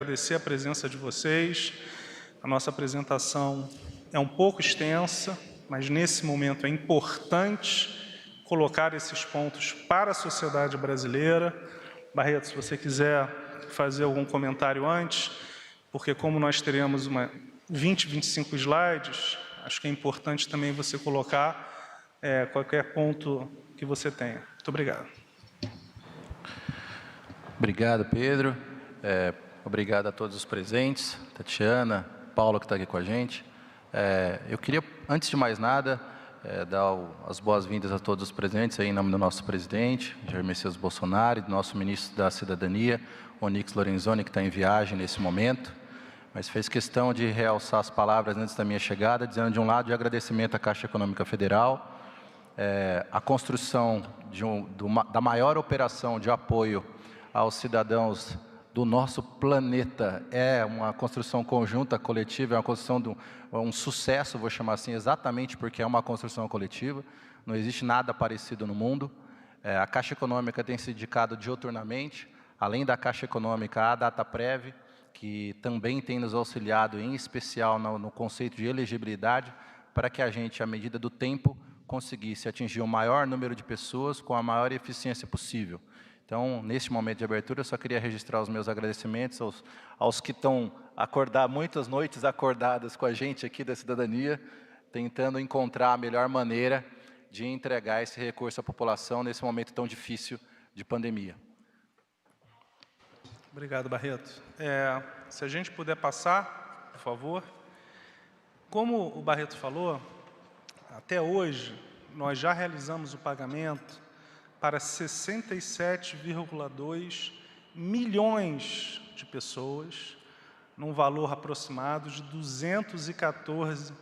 Agradecer a presença de vocês. A nossa apresentação é um pouco extensa, mas nesse momento é importante colocar esses pontos para a sociedade brasileira. Barreto, se você quiser fazer algum comentário antes, porque como nós teremos 25 slides, acho que é importante também você colocar qualquer ponto que você tenha. Muito obrigado. Obrigado, Pedro. Obrigado a todos os presentes, Tatiana, Paulo que está aqui com a gente. Eu queria, antes de mais nada, dar as boas-vindas a todos os presentes, aí, em nome do nosso presidente, Jair Messias Bolsonaro, e do nosso ministro da Cidadania, Onyx Lorenzoni, que está em viagem nesse momento, mas fez questão de realçar as palavras antes da minha chegada, dizendo, de um lado, de agradecimento à Caixa Econômica Federal, a construção da maior operação de apoio aos cidadãos do nosso planeta é uma construção conjunta, coletiva, é uma construção de um sucesso, vou chamar assim, exatamente porque é uma construção coletiva, não existe nada parecido no mundo. A Caixa Econômica tem se dedicado diuturnamente, além da Caixa Econômica, a Dataprev, que também tem nos auxiliado, em especial no conceito de elegibilidade, para que a gente, à medida do tempo, conseguisse atingir o maior número de pessoas com a maior eficiência possível. Então, neste momento de abertura, eu só queria registrar os meus agradecimentos aos que estão muitas noites acordadas com a gente aqui da cidadania, tentando encontrar a melhor maneira de entregar esse recurso à população nesse momento tão difícil de pandemia. Obrigado, Barreto. Se a gente puder passar, por favor. Como o Barreto falou, até hoje, nós já realizamos o pagamento para 67,2 milhões de pessoas, num valor aproximado de 214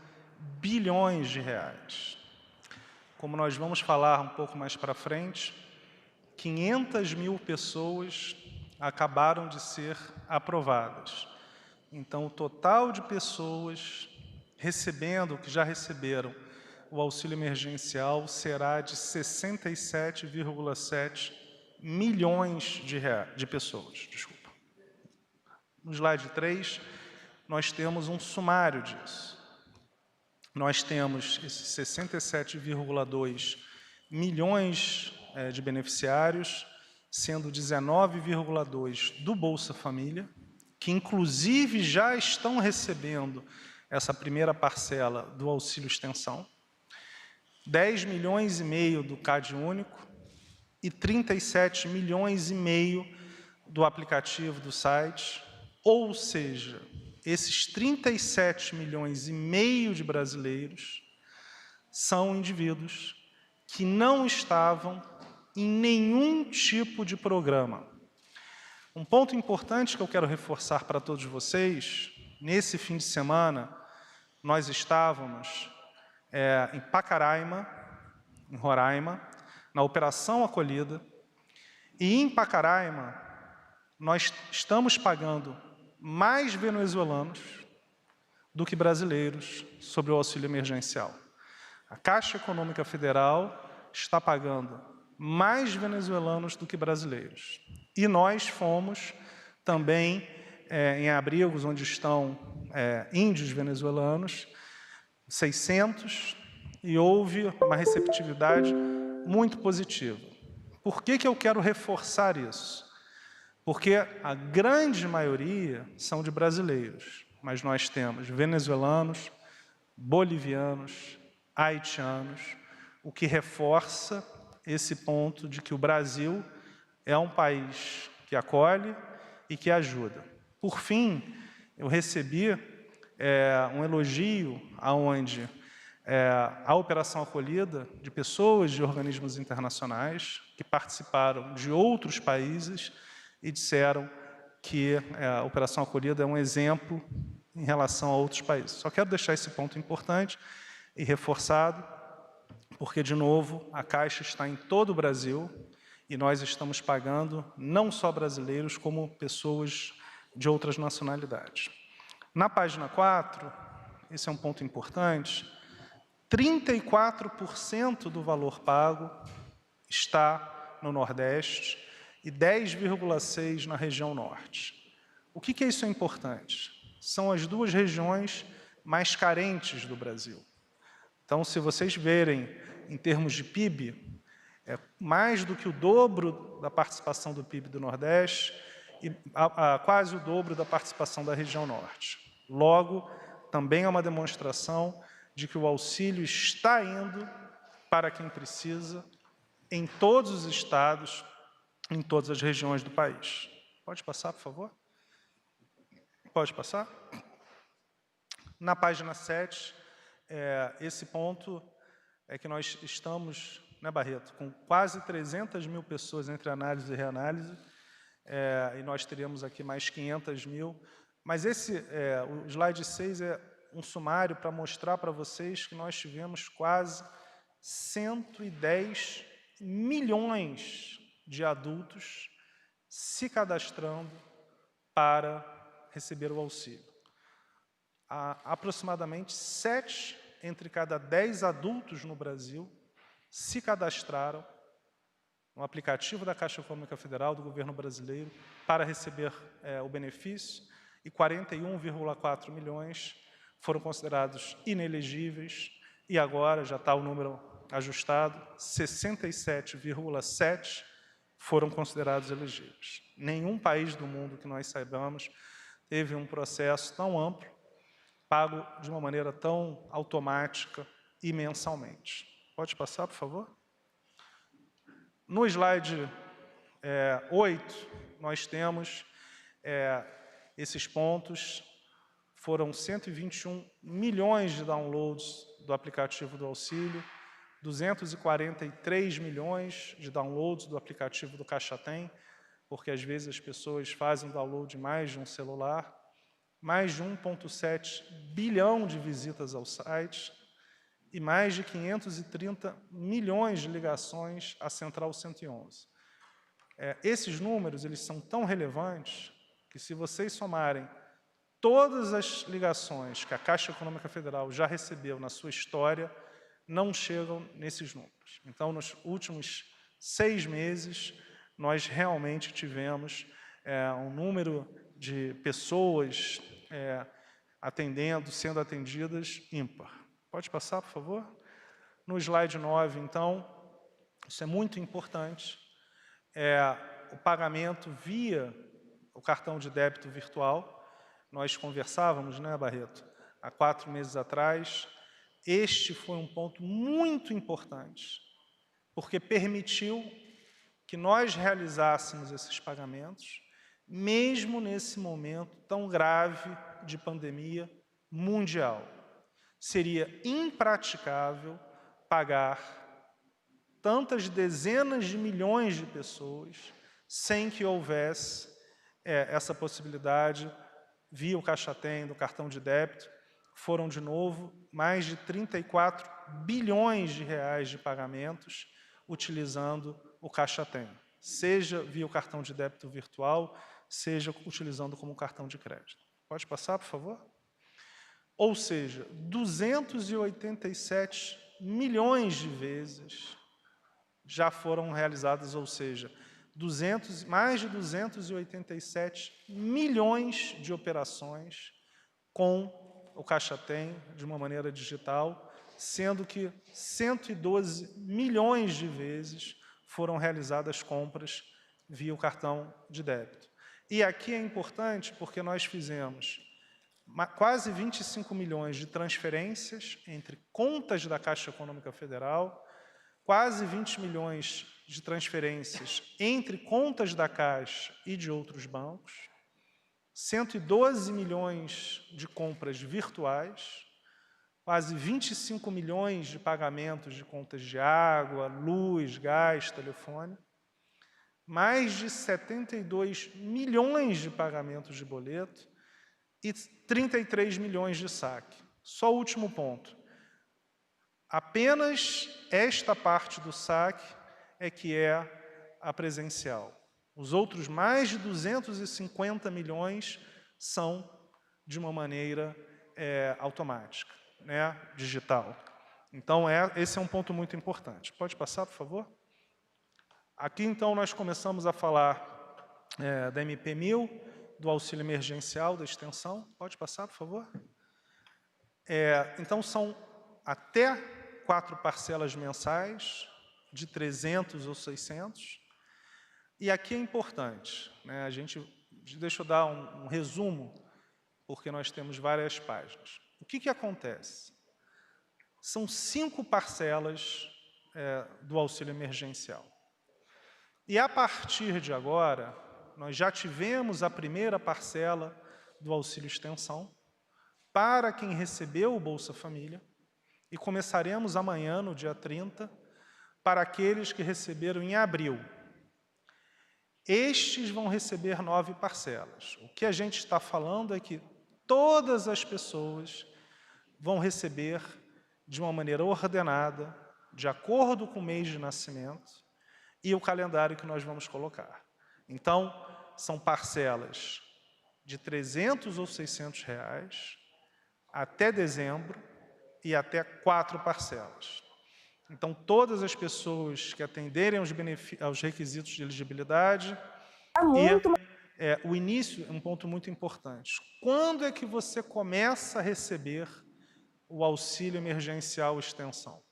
bilhões de reais. Como nós vamos falar um pouco mais para frente, 500 mil pessoas acabaram de ser aprovadas. Então, o total de pessoas que já receberam o auxílio emergencial será de 67,7 milhões de pessoas. Desculpa. No slide 3, nós temos um sumário disso. Nós temos esses 67,2 milhões de beneficiários, sendo 19,2 do Bolsa Família, que inclusive já estão recebendo essa primeira parcela do auxílio extensão, 10 milhões e meio do CAD único e 37 milhões e meio do aplicativo do site, ou seja, esses 37 milhões e meio de brasileiros são indivíduos que não estavam em nenhum tipo de programa. Um ponto importante que eu quero reforçar para todos vocês, nesse fim de semana, nós estávamos em Pacaraima, em Roraima, na Operação Acolhida, e em Pacaraima nós estamos pagando mais venezuelanos do que brasileiros sobre o auxílio emergencial. A Caixa Econômica Federal está pagando mais venezuelanos do que brasileiros. E nós fomos também em abrigos onde estão índios venezuelanos, 600, e houve uma receptividade muito positiva. Por que eu quero reforçar isso? Porque a grande maioria são de brasileiros, mas nós temos venezuelanos, bolivianos, haitianos, o que reforça esse ponto de que o Brasil é um país que acolhe e que ajuda. Por fim, eu recebi um elogio aonde a Operação Acolhida de pessoas de organismos internacionais que participaram de outros países e disseram que a Operação Acolhida é um exemplo em relação a outros países. Só quero deixar esse ponto importante e reforçado, porque, de novo, a Caixa está em todo o Brasil e nós estamos pagando não só brasileiros, como pessoas de outras nacionalidades. Na página 4, esse é um ponto importante, 34% do valor pago está no Nordeste e 10,6% na região Norte. O que isso é importante? São as duas regiões mais carentes do Brasil. Então, se vocês verem em termos de PIB, é mais do que o dobro da participação do PIB do Nordeste e quase o dobro da participação da região Norte. Logo, também é uma demonstração de que o auxílio está indo para quem precisa em todos os estados, em todas as regiões do país. Pode passar, por favor? Pode passar? Na página 7, esse ponto é que nós estamos, né, Barreto, com quase 300 mil pessoas entre análise e reanálise, e nós teríamos aqui mais 500 mil. Mas o slide 6 é um sumário para mostrar para vocês que nós tivemos quase 110 milhões de adultos se cadastrando para receber o auxílio. Aproximadamente 7 entre cada 10 adultos no Brasil se cadastraram no aplicativo da Caixa Econômica Federal do governo brasileiro para receber o benefício, e 41,4 milhões foram considerados inelegíveis, e agora já está o número ajustado, 67,7 foram considerados elegíveis. Nenhum país do mundo que nós saibamos teve um processo tão amplo, pago de uma maneira tão automática e mensalmente. Pode passar, por favor? No slide 8, nós temos esses pontos. Foram 121 milhões de downloads do aplicativo do auxílio, 243 milhões de downloads do aplicativo do Caixa Tem, porque às vezes as pessoas fazem download de mais de um celular, mais de 1,7 bilhão de visitas ao site e mais de 530 milhões de ligações à Central 111. Esses números eles são tão relevantes que, se vocês somarem todas as ligações que a Caixa Econômica Federal já recebeu na sua história, não chegam nesses números. Então, nos últimos 6 meses, nós realmente tivemos um número de pessoas sendo atendidas ímpar. Pode passar, por favor? No slide 9, então, isso é muito importante, o pagamento via o cartão de débito virtual. Nós conversávamos, né, Barreto, há 4 meses atrás. Este foi um ponto muito importante, porque permitiu que nós realizássemos esses pagamentos, mesmo nesse momento tão grave de pandemia mundial. Seria impraticável pagar tantas dezenas de milhões de pessoas sem que houvesse essa possibilidade via o Caixa Tem, do cartão de débito. Foram, de novo, mais de 34 bilhões de reais de pagamentos utilizando o Caixa Tem, seja via o cartão de débito virtual, seja utilizando como cartão de crédito. Pode passar, por favor? Ou seja, 287 milhões de vezes já foram realizadas, ou seja, mais de 287 milhões de operações com o Caixa Tem de uma maneira digital, sendo que 112 milhões de vezes foram realizadas compras via o cartão de débito. E aqui é importante porque nós fizemos quase 25 milhões de transferências entre contas da Caixa Econômica Federal, quase 20 milhões de transferências entre contas da Caixa e de outros bancos, 112 milhões de compras virtuais, quase 25 milhões de pagamentos de contas de água, luz, gás, telefone, mais de 72 milhões de pagamentos de boleto e 33 milhões de saque. Só o último ponto. Apenas esta parte do saque é que é a presencial. Os outros mais de 250 milhões são de uma maneira automática, né, digital. Então, esse é um ponto muito importante. Pode passar, por favor? Aqui, então, nós começamos a falar da MP1000, do auxílio emergencial da extensão. Pode passar, por favor? Então, são até 4 parcelas mensais, de 300 ou 600. E aqui é importante, né? Deixa eu dar um resumo, porque nós temos várias páginas. O que acontece? São 5 parcelas do auxílio emergencial. E a partir de agora, nós já tivemos a primeira parcela do auxílio extensão para quem recebeu o Bolsa Família e começaremos amanhã, no dia 30, para aqueles que receberam em abril. Estes vão receber 9 parcelas. O que a gente está falando é que todas as pessoas vão receber de uma maneira ordenada, de acordo com o mês de nascimento e o calendário que nós vamos colocar. Então, são parcelas de 300 ou 600 reais até dezembro e até 4 parcelas. Então, todas as pessoas que atenderem aos requisitos de elegibilidade, o início é um ponto muito importante. Quando é que você começa a receber o auxílio emergencial extensão?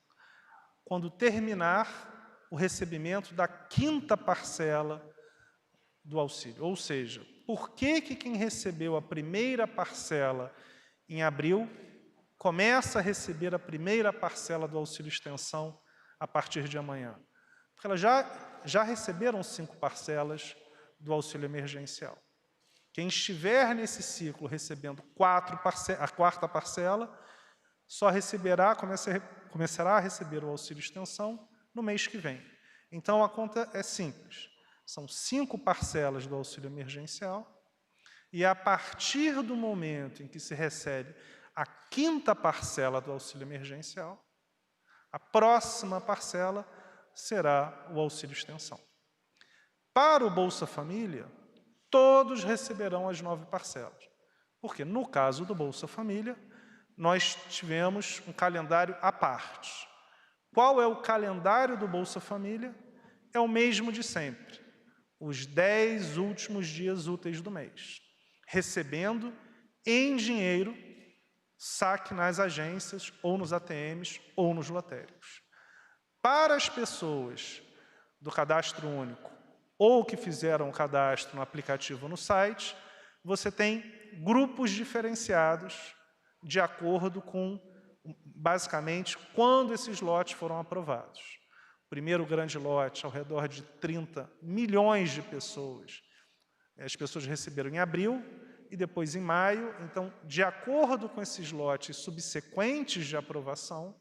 Quando terminar o recebimento da 5ª parcela do auxílio. Ou seja, por que quem recebeu a primeira parcela em abril começa a receber a primeira parcela do auxílio extensão a partir de amanhã? Porque elas já receberam 5 parcelas do auxílio emergencial. Quem estiver nesse ciclo recebendo a 4ª parcela, só começará a receber o auxílio extensão no mês que vem. Então, a conta é simples. São 5 parcelas do auxílio emergencial e, a partir do momento em que se recebe a 5ª parcela do auxílio emergencial, a próxima parcela será o auxílio extensão. Para o Bolsa Família, todos receberão as 9 parcelas. Porque, no caso do Bolsa Família, nós tivemos um calendário à parte. Qual é o calendário do Bolsa Família? É o mesmo de sempre. Os 10 últimos dias úteis do mês. Recebendo em dinheiro saque nas agências, ou nos ATMs, ou nos lotéricos. Para as pessoas do cadastro único, ou que fizeram o cadastro no aplicativo ou no site, você tem grupos diferenciados de acordo com, basicamente, quando esses lotes foram aprovados. O primeiro grande lote, ao redor de 30 milhões de pessoas, as pessoas receberam em abril e depois em maio. Então, de acordo com esses lotes subsequentes de aprovação,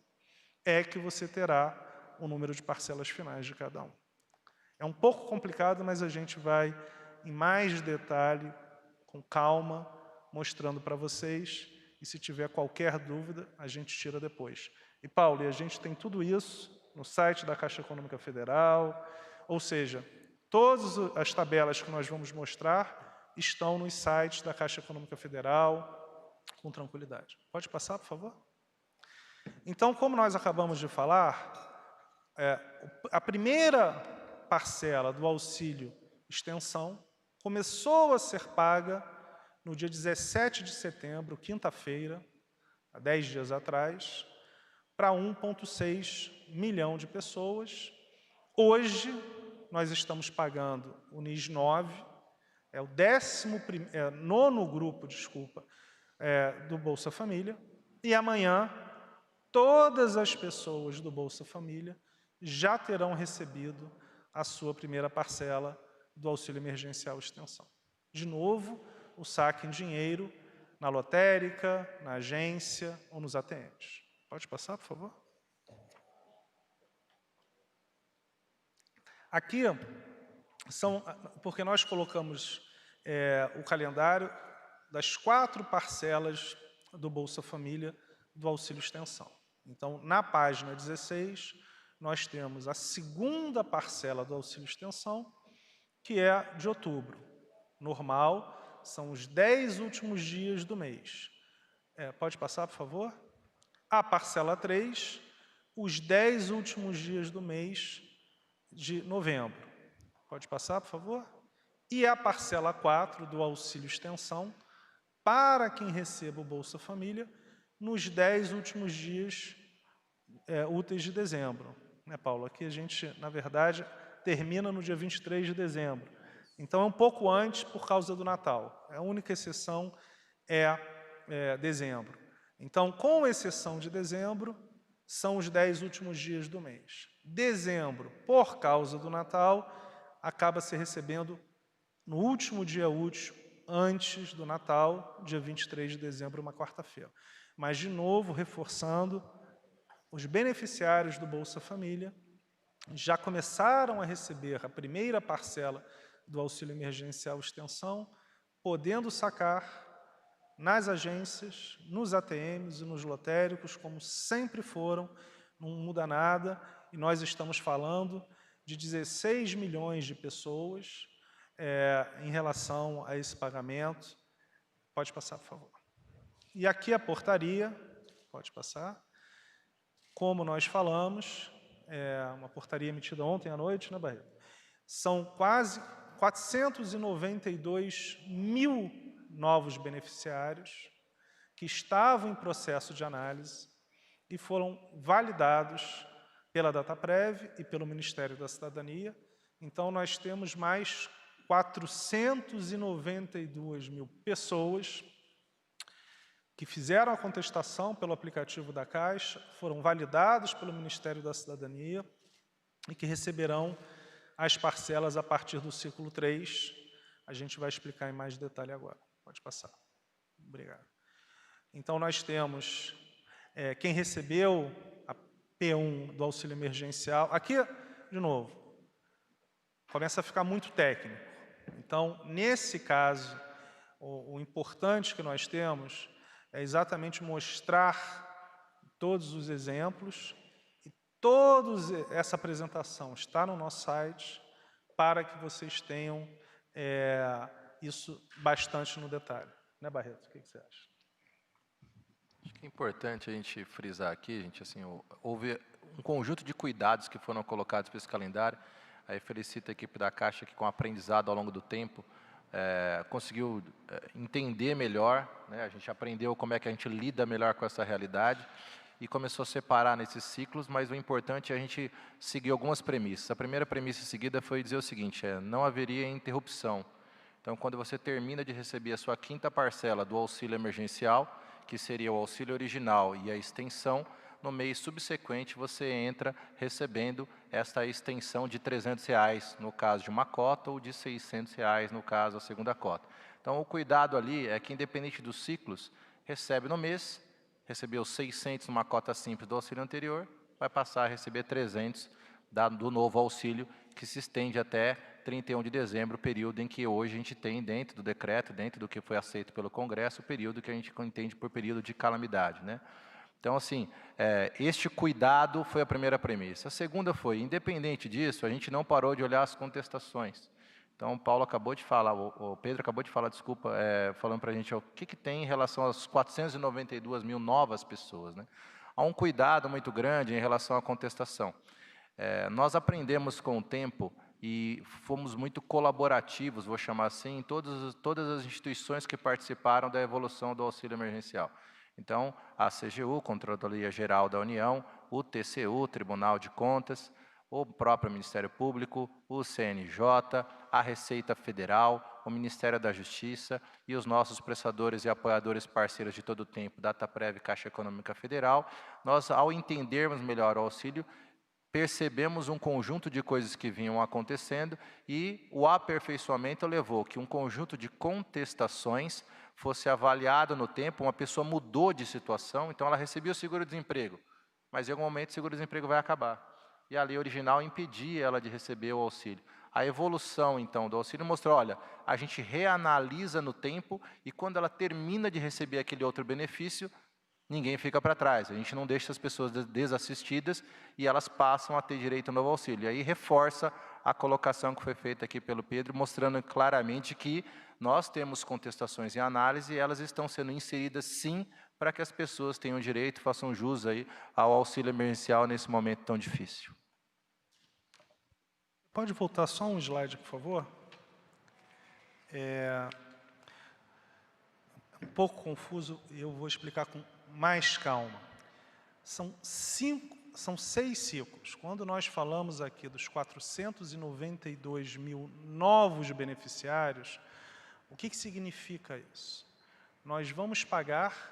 é que você terá o número de parcelas finais de cada um. É um pouco complicado, mas a gente vai em mais detalhe, com calma, mostrando para vocês, e se tiver qualquer dúvida, a gente tira depois. E, Paulo, a gente tem tudo isso no site da Caixa Econômica Federal, ou seja, todas as tabelas que nós vamos mostrar estão nos sites da Caixa Econômica Federal, com tranquilidade. Pode passar, por favor? Então, como nós acabamos de falar, a primeira parcela do auxílio extensão começou a ser paga no dia 17 de setembro, quinta-feira, há 10 dias atrás, para 1,6 milhão de pessoas. Hoje, nós estamos pagando o NIS 9, é o 9º grupo, do Bolsa Família, e amanhã todas as pessoas do Bolsa Família já terão recebido a sua primeira parcela do auxílio emergencial extensão. De novo, o saque em dinheiro na lotérica, na agência ou nos ATMs. Pode passar, por favor? Aqui porque nós colocamos o calendário das 4 parcelas do Bolsa Família do auxílio extensão. Então, na página 16, nós temos a 2ª parcela do auxílio extensão, que é de outubro. Normal, são os 10 últimos dias do mês. Pode passar, por favor? A parcela 3, os 10 últimos dias do mês de novembro. Pode passar, por favor? e a parcela 4 do auxílio extensão para quem receba o Bolsa Família nos 10 últimos dias úteis de dezembro. Né, Paulo? Aqui a gente, na verdade, termina no dia 23 de dezembro. Então, é um pouco antes por causa do Natal. A única exceção é dezembro. Então, com exceção de dezembro, são os 10 últimos dias do mês. Dezembro, por causa do Natal, acaba se recebendo no último dia útil, antes do Natal, dia 23 de dezembro, uma quarta-feira. Mas, de novo, reforçando, os beneficiários do Bolsa Família já começaram a receber a primeira parcela do auxílio emergencial extensão, podendo sacar nas agências, nos ATMs e nos lotéricos, como sempre foram, não muda nada, e nós estamos falando de 16 milhões de pessoas em relação a esse pagamento. Pode passar, por favor. E aqui a portaria, pode passar. Como nós falamos, uma portaria emitida ontem à noite, né, Barreto? São quase 492 mil novos beneficiários que estavam em processo de análise e foram validados pela Dataprev e pelo Ministério da Cidadania. Então, nós temos mais 492 mil pessoas que fizeram a contestação pelo aplicativo da Caixa, foram validados pelo Ministério da Cidadania e que receberão as parcelas a partir do ciclo 3. A gente vai explicar em mais detalhe agora. Pode passar. Obrigado. Então, nós temos quem recebeu a P1 do auxílio emergencial. Aqui, de novo, começa a ficar muito técnico. Então, nesse caso, o importante que nós temos é exatamente mostrar todos os exemplos e toda essa apresentação está no nosso site para que vocês tenham isso bastante no detalhe. Né, Barreto? O que você acha? Acho que é importante a gente frisar aqui, gente, assim, houve um conjunto de cuidados que foram colocados para esse calendário. Aí felicito a equipe da Caixa que, com aprendizado ao longo do tempo, conseguiu entender melhor, né? A gente aprendeu como é que a gente lida melhor com essa realidade e começou a separar nesses ciclos, mas o importante é a gente seguir algumas premissas. A primeira premissa seguida foi dizer o seguinte, não haveria interrupção. Então, quando você termina de receber a sua 5ª parcela do auxílio emergencial, que seria o auxílio original e a extensão, no mês subsequente você entra recebendo esta extensão de R$300, no caso de uma cota, ou de R$600, no caso da segunda cota. Então, o cuidado ali é que, independente dos ciclos, recebe no mês, recebeu 600 numa cota simples do auxílio anterior, vai passar a receber 300 do novo auxílio, que se estende até 31 de dezembro, o período em que hoje a gente tem dentro do decreto, dentro do que foi aceito pelo Congresso, o período que a gente entende por período de calamidade, né? Então, assim, este cuidado foi a primeira premissa. A segunda foi, independente disso, a gente não parou de olhar as contestações. Então, o Paulo acabou de falar, o Pedro acabou de falar, desculpa, falando para a gente o que tem em relação às 492 mil novas pessoas, né? Há um cuidado muito grande em relação à contestação. Nós aprendemos com o tempo e fomos muito colaborativos, vou chamar assim, em todas as instituições que participaram da evolução do auxílio emergencial. Então, a CGU, Controladoria Geral da União, o TCU, Tribunal de Contas, o próprio Ministério Público, o CNJ, a Receita Federal, o Ministério da Justiça e os nossos prestadores e apoiadores parceiros de todo o tempo, Dataprev e Caixa Econômica Federal. Nós, ao entendermos melhor o auxílio, percebemos um conjunto de coisas que vinham acontecendo e o aperfeiçoamento levou que um conjunto de contestações fosse avaliado no tempo. Uma pessoa mudou de situação, então ela recebia o seguro-desemprego, mas em algum momento o seguro-desemprego vai acabar. E a lei original impedia ela de receber o auxílio. A evolução, então, do auxílio mostrou, olha, a gente reanalisa no tempo e quando ela termina de receber aquele outro benefício, ninguém fica para trás, a gente não deixa as pessoas desassistidas e elas passam a ter direito ao novo auxílio. E aí reforça a colocação que foi feita aqui pelo Pedro, mostrando claramente que nós temos contestações em análise e elas estão sendo inseridas, sim, para que as pessoas tenham direito, façam jus aí ao auxílio emergencial nesse momento tão difícil. Pode voltar só um slide, por favor? um pouco confuso e eu vou explicar com mais calma. São 6 ciclos. Quando nós falamos aqui dos 492 mil novos beneficiários, o que significa isso? Nós vamos pagar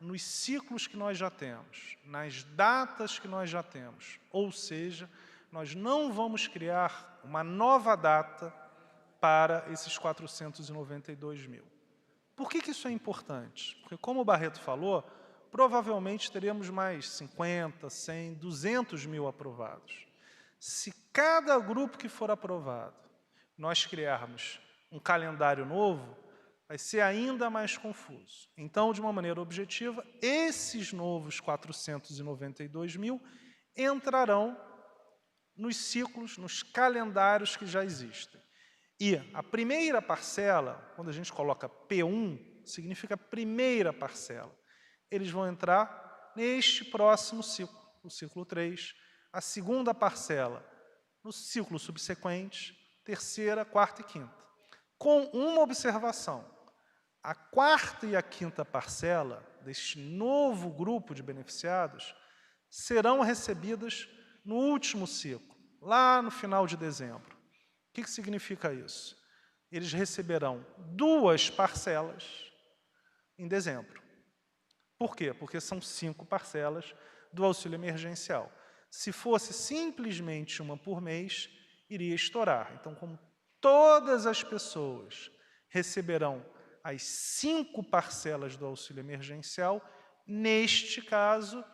nos ciclos que nós já temos, nas datas que nós já temos. Ou seja, nós não vamos criar uma nova data para esses 492 mil. Por que isso é importante? Porque, como o Barreto falou, provavelmente teremos mais 50, 100, 200 mil aprovados. Se cada grupo que for aprovado, nós criarmos um calendário novo, vai ser ainda mais confuso. Então, de uma maneira objetiva, esses novos 492 mil entrarão nos ciclos, nos calendários que já existem. E a primeira parcela, quando a gente coloca P1, significa primeira parcela. Eles vão entrar neste próximo ciclo, o ciclo 3, a segunda parcela no ciclo subsequente, terceira, quarta e quinta. Com uma observação, a quarta e a quinta parcela deste novo grupo de beneficiados serão recebidas no último ciclo, lá no final de dezembro. O que significa isso? Eles receberão 2 parcelas em dezembro. Por quê? Porque são 5 parcelas do auxílio emergencial. Se fosse simplesmente uma por mês, iria estourar. Então, como todas as pessoas receberão as 5 parcelas do auxílio emergencial, neste caso,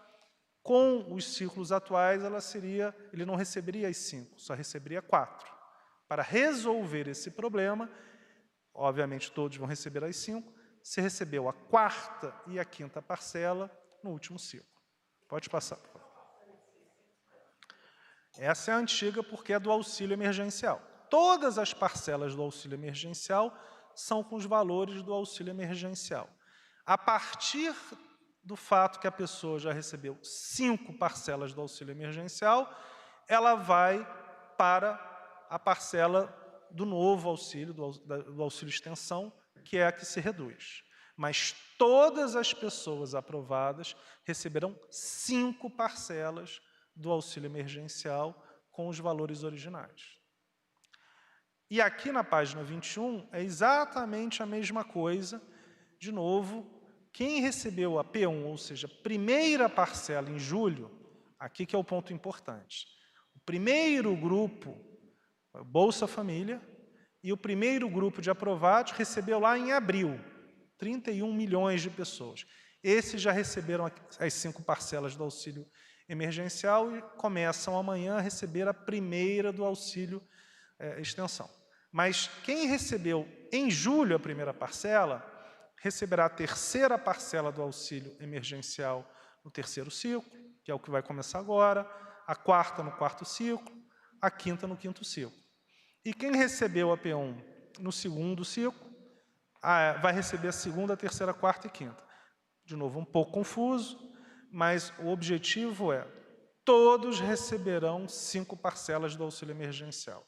com os ciclos atuais, ele não receberia as 5, só receberia 4. Para resolver esse problema, obviamente todos vão receber as 5, se recebeu a quarta e a quinta parcela no último ciclo. Pode passar. Essa é a antiga porque é do auxílio emergencial. Todas as parcelas do auxílio emergencial são com os valores do auxílio emergencial. A partir do fato que a pessoa já recebeu 5 parcelas do auxílio emergencial, ela vai para a parcela do novo auxílio, do auxílio extensão, que é a que se reduz. Mas todas as pessoas aprovadas receberão 5 parcelas do auxílio emergencial com os valores originais. E aqui na página 21 é exatamente a mesma coisa. De novo, quem recebeu a P1, ou seja, primeira parcela em julho, aqui que é o ponto importante. O primeiro grupo, Bolsa Família, e o primeiro grupo de aprovados recebeu lá em abril, 31 milhões de pessoas. Esses já receberam as 5 parcelas do auxílio emergencial e começam amanhã a receber a primeira do auxílio extensão. Mas quem recebeu em julho a primeira parcela, receberá a terceira parcela do auxílio emergencial no terceiro ciclo, que é o que vai começar agora, a quarta no quarto ciclo, a quinta no quinto ciclo. E quem recebeu a P1 no segundo ciclo, vai receber a segunda, a terceira, a quarta e quinta. De novo, um pouco confuso, mas o objetivo é todos receberão 5 parcelas do auxílio emergencial.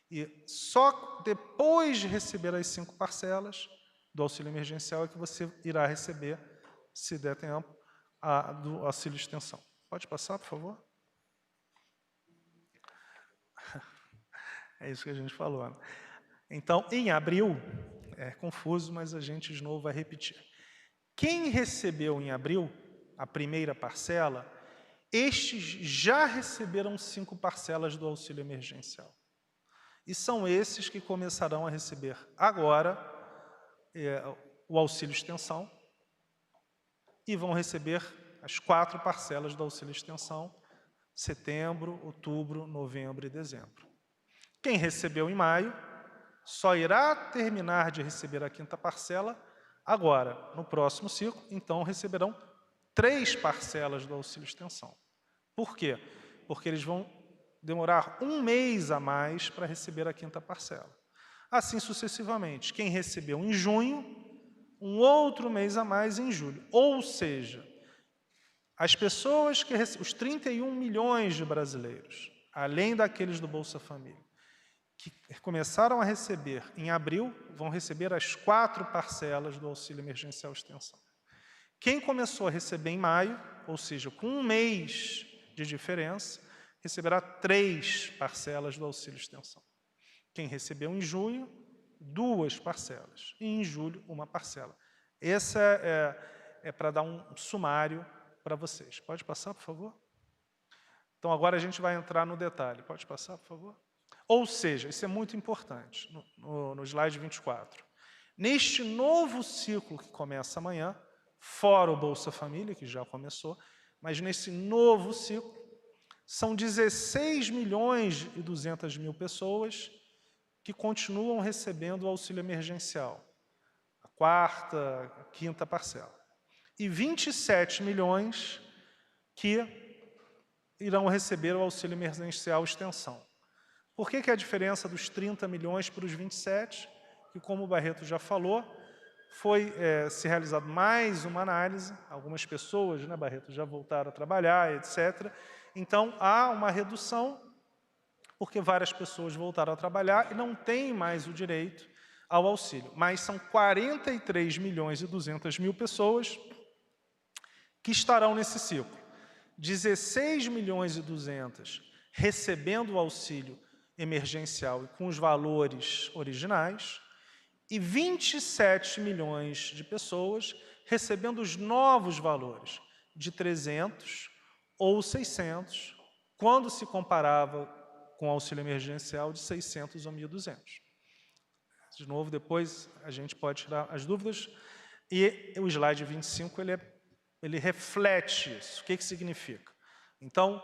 E só depois de receber as 5 parcelas do auxílio emergencial é que você irá receber, se der tempo, do auxílio extensão. Pode passar, por favor? É isso que a gente falou, né? Então, em abril, é confuso, mas a gente de novo vai repetir. Quem recebeu em abril a primeira parcela, estes já receberam 5 parcelas do auxílio emergencial. E são esses que começarão a receber agora o auxílio extensão e vão receber as 4 parcelas do auxílio extensão, setembro, outubro, novembro e dezembro. Quem recebeu em maio só irá terminar de receber a 5ª parcela agora, no próximo ciclo, então receberão 3 parcelas do auxílio extensão. Por quê? Porque eles vão demorar 1 mês a mais para receber a 5ª parcela. Assim sucessivamente. Quem recebeu em junho, um outro mês a mais em julho. Ou seja, as pessoas os 31 milhões de brasileiros, além daqueles do Bolsa Família, que começaram a receber em abril vão receber as 4 parcelas do auxílio emergencial extensão. Quem começou a receber em maio, ou seja, com um mês de diferença, receberá 3 parcelas do auxílio extensão. Quem recebeu em junho, 2 parcelas. E em julho, 1 parcela. Essa é para dar um sumário para vocês. Pode passar, por favor? Então, agora a gente vai entrar no detalhe. Pode passar, por favor? Ou seja, isso é muito importante, no slide 24. Neste novo ciclo que começa amanhã, fora o Bolsa Família, que já começou, mas nesse novo ciclo, são 16.200.000 pessoas que continuam recebendo o auxílio emergencial, a 4ª, a 5ª parcela. E 27 milhões que irão receber o auxílio emergencial extensão. Por que a diferença dos 30 milhões para os 27? Que, como o Barreto já falou, foi se realizado mais uma análise, algumas pessoas, né, Barreto, já voltaram a trabalhar, etc. Então, há uma redução, porque várias pessoas voltaram a trabalhar e não têm mais o direito ao auxílio. Mas são 43.200.000 pessoas que estarão nesse ciclo. 16.200.000 recebendo o auxílio emergencial e com os valores originais, e 27 milhões de pessoas recebendo os novos valores de 300 ou 600, quando se comparava com o auxílio emergencial de 600 ou 1.200. De novo, depois a gente pode tirar as dúvidas. E o slide 25, ele reflete isso. O que significa? Então,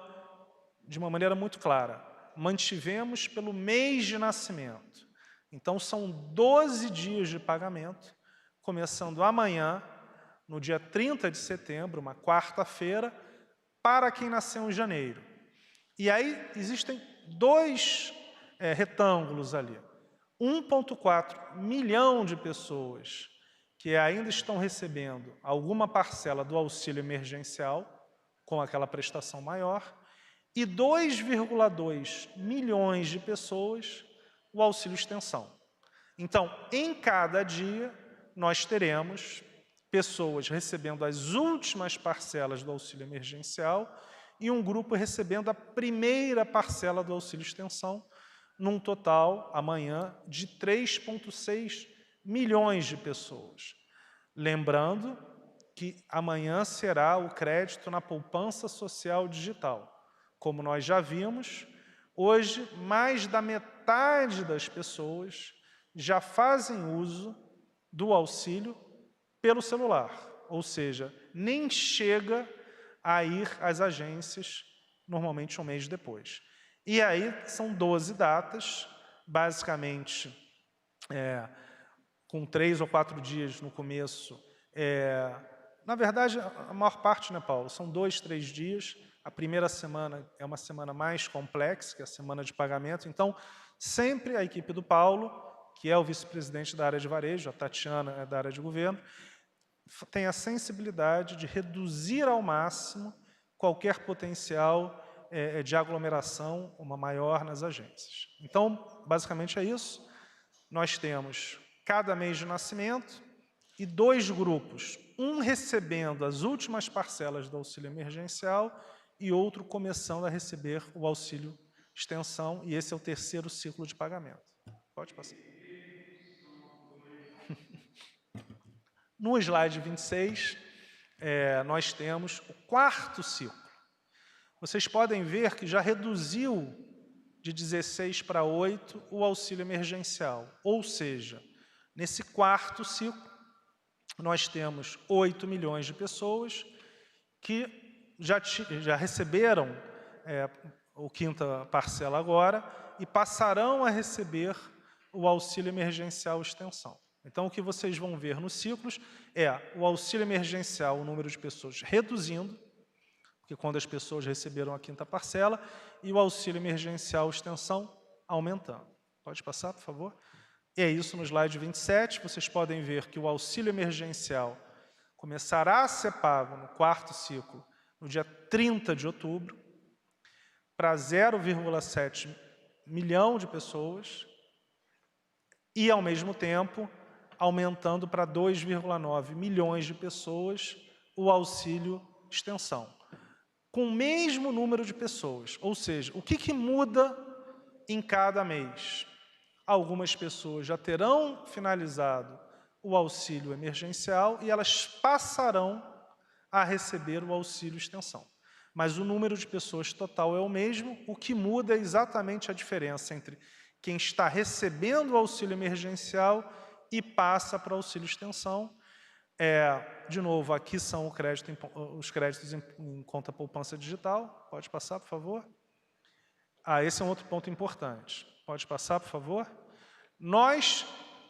de uma maneira muito clara, mantivemos pelo mês de nascimento. Então, são 12 dias de pagamento, começando amanhã, no dia 30 de setembro, uma quarta-feira, para quem nasceu em janeiro. E aí, existem 2 retângulos ali. 1,4 milhão de pessoas que ainda estão recebendo alguma parcela do auxílio emergencial, com aquela prestação maior, e 2,2 milhões de pessoas o auxílio extensão. Então, em cada dia, nós teremos pessoas recebendo as últimas parcelas do auxílio emergencial e um grupo recebendo a primeira parcela do auxílio extensão, num total, amanhã, de 3,6 milhões de pessoas. Lembrando que amanhã será o crédito na poupança social digital. Como nós já vimos, hoje mais da metade das pessoas já fazem uso do auxílio pelo celular, ou seja, nem chega a ir às agências, normalmente um mês depois. E aí são 12 datas, basicamente com 3 ou 4 dias no começo. Na verdade, a maior parte, né, Paulo? São 2, 3 dias. A primeira semana é uma semana mais complexa, que é a semana de pagamento. Então, sempre a equipe do Paulo, que é o vice-presidente da área de varejo, a Tatiana é da área de governo, tem a sensibilidade de reduzir ao máximo qualquer potencial de aglomeração, uma maior nas agências. Então, basicamente é isso. Nós temos cada mês de nascimento e 2 grupos, um recebendo as últimas parcelas do auxílio emergencial e outro começando a receber o auxílio extensão, e esse é o 3º ciclo de pagamento. Pode passar. No slide 26, nós temos o 4º ciclo. Vocês podem ver que já reduziu de 16 para 8 o auxílio emergencial. Ou seja, nesse 4º ciclo, nós temos 8 milhões de pessoas que já receberam a 5ª parcela agora e passarão a receber o auxílio emergencial extensão. Então, o que vocês vão ver nos ciclos é o auxílio emergencial, o número de pessoas reduzindo, porque quando as pessoas receberam a 5ª parcela, e o auxílio emergencial extensão aumentando. Pode passar, por favor? E é isso no slide 27. Vocês podem ver que o auxílio emergencial começará a ser pago no 4º ciclo, no dia 30 de outubro, para 0,7 milhão de pessoas e, ao mesmo tempo, aumentando para 2,9 milhões de pessoas o auxílio extensão, com o mesmo número de pessoas. Ou seja, o que muda em cada mês? Algumas pessoas já terão finalizado o auxílio emergencial e elas passarão a receber o auxílio extensão. Mas o número de pessoas total é o mesmo, o que muda é exatamente a diferença entre quem está recebendo o auxílio emergencial e passa para o auxílio extensão. De novo, aqui são os créditos em conta poupança digital. Pode passar, por favor. Esse é um outro ponto importante. Pode passar, por favor. Nós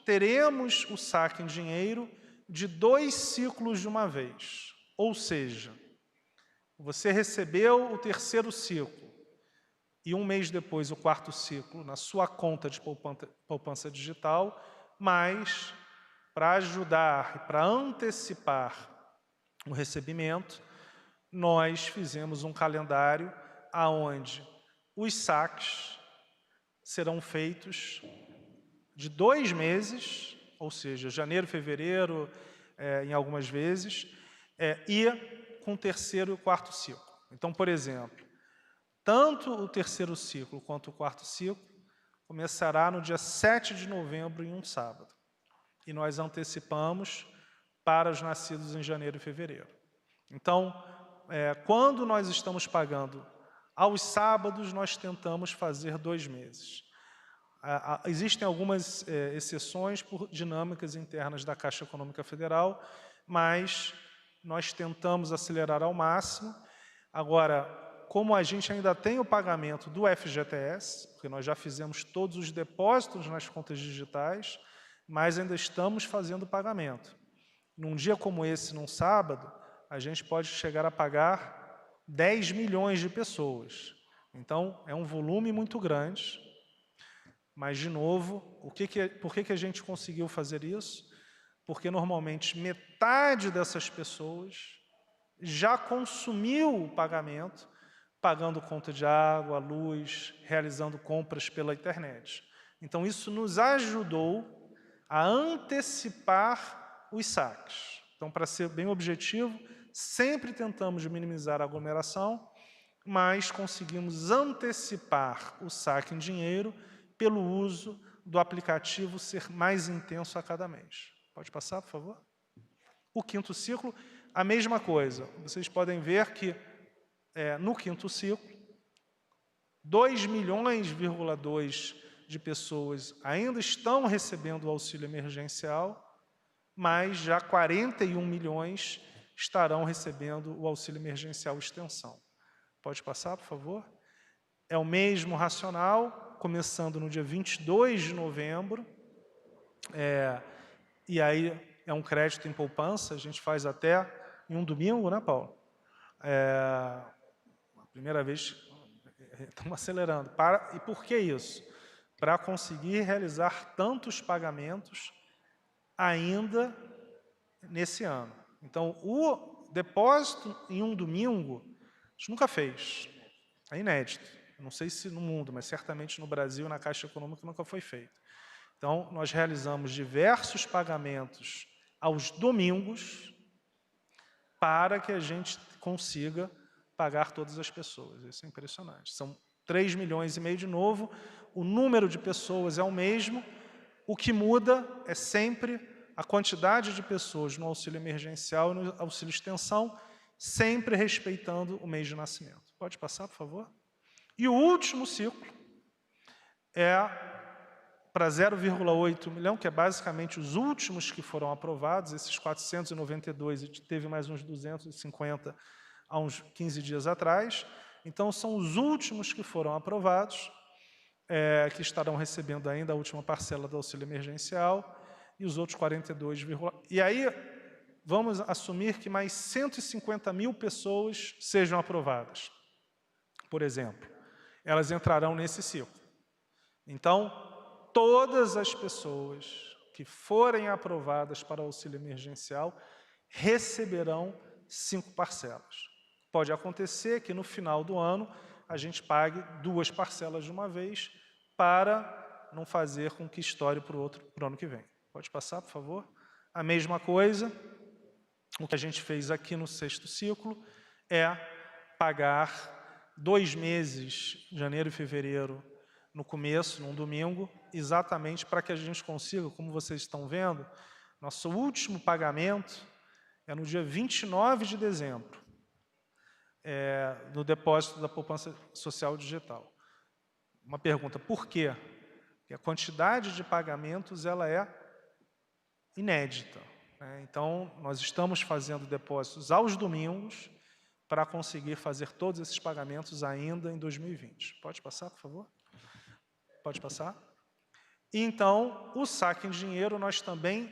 teremos o saque em dinheiro de 2 ciclos de uma vez. Ou seja, você recebeu o 3º ciclo e um mês depois o 4º ciclo na sua conta de poupança digital, mas para ajudar e para antecipar o recebimento, nós fizemos um calendário onde os saques serão feitos de 2 meses, ou seja, janeiro, fevereiro, em algumas vezes, e com o 3º e o 4º ciclo. Então, por exemplo, tanto o 3º ciclo quanto o 4º ciclo começará no dia 7 de novembro, em um sábado. E nós antecipamos para os nascidos em janeiro e fevereiro. Então, quando nós estamos pagando aos sábados, nós tentamos fazer 2 meses. Existem algumas exceções por dinâmicas internas da Caixa Econômica Federal, mas nós tentamos acelerar ao máximo. Agora, como a gente ainda tem o pagamento do FGTS, porque nós já fizemos todos os depósitos nas contas digitais, mas ainda estamos fazendo o pagamento. Num dia como esse, num sábado, a gente pode chegar a pagar 10 milhões de pessoas. Então, é um volume muito grande. Mas, de novo, por que a gente conseguiu fazer isso? Porque, normalmente, metade dessas pessoas já consumiu o pagamento, pagando conta de água, luz, realizando compras pela internet. Então, isso nos ajudou a antecipar os saques. Então, para ser bem objetivo, sempre tentamos minimizar a aglomeração, mas conseguimos antecipar o saque em dinheiro pelo uso do aplicativo ser mais intenso a cada mês. Pode passar, por favor? O 5º ciclo, a mesma coisa. Vocês podem ver que no 5º ciclo, 2,2 milhões de pessoas ainda estão recebendo o auxílio emergencial, mas já 41 milhões estarão recebendo o auxílio emergencial extensão. Pode passar, por favor? É o mesmo racional, começando no dia 22 de novembro, e aí é um crédito em poupança, a gente faz até em um domingo, né, Paulo? A primeira vez, estamos acelerando. E por que isso? Para conseguir realizar tantos pagamentos ainda nesse ano. Então, o depósito em um domingo, a gente nunca fez. É inédito. Não sei se no mundo, mas certamente no Brasil, na Caixa Econômica, nunca foi feito. Então, nós realizamos diversos pagamentos aos domingos para que a gente consiga pagar todas as pessoas. Isso é impressionante. São 3,5 milhões de novo, o número de pessoas é o mesmo, o que muda é sempre a quantidade de pessoas no auxílio emergencial e no auxílio extensão, sempre respeitando o mês de nascimento. Pode passar, por favor? E o último ciclo é para 0,8 milhão, que é basicamente os últimos que foram aprovados, esses 492, e teve mais uns 250 há uns 15 dias atrás. Então, são os últimos que foram aprovados, que estarão recebendo ainda a última parcela do auxílio emergencial, e os outros 42, e aí vamos assumir que mais 150 mil pessoas sejam aprovadas. Por exemplo, elas entrarão nesse ciclo. Então, todas as pessoas que forem aprovadas para o auxílio emergencial receberão 5 parcelas. Pode acontecer que no final do ano a gente pague 2 parcelas de uma vez para não fazer com que estoure para o ano que vem. Pode passar, por favor? A mesma coisa, o que a gente fez aqui no 6º ciclo é pagar 2 meses, janeiro e fevereiro, no começo, num domingo, exatamente para que a gente consiga, como vocês estão vendo, nosso último pagamento é no dia 29 de dezembro, no depósito da poupança social digital. Uma pergunta, por quê? Porque a quantidade de pagamentos ela é inédita, né? Então, nós estamos fazendo depósitos aos domingos para conseguir fazer todos esses pagamentos ainda em 2020. Pode passar, por favor? Pode passar? E então, o saque em dinheiro nós também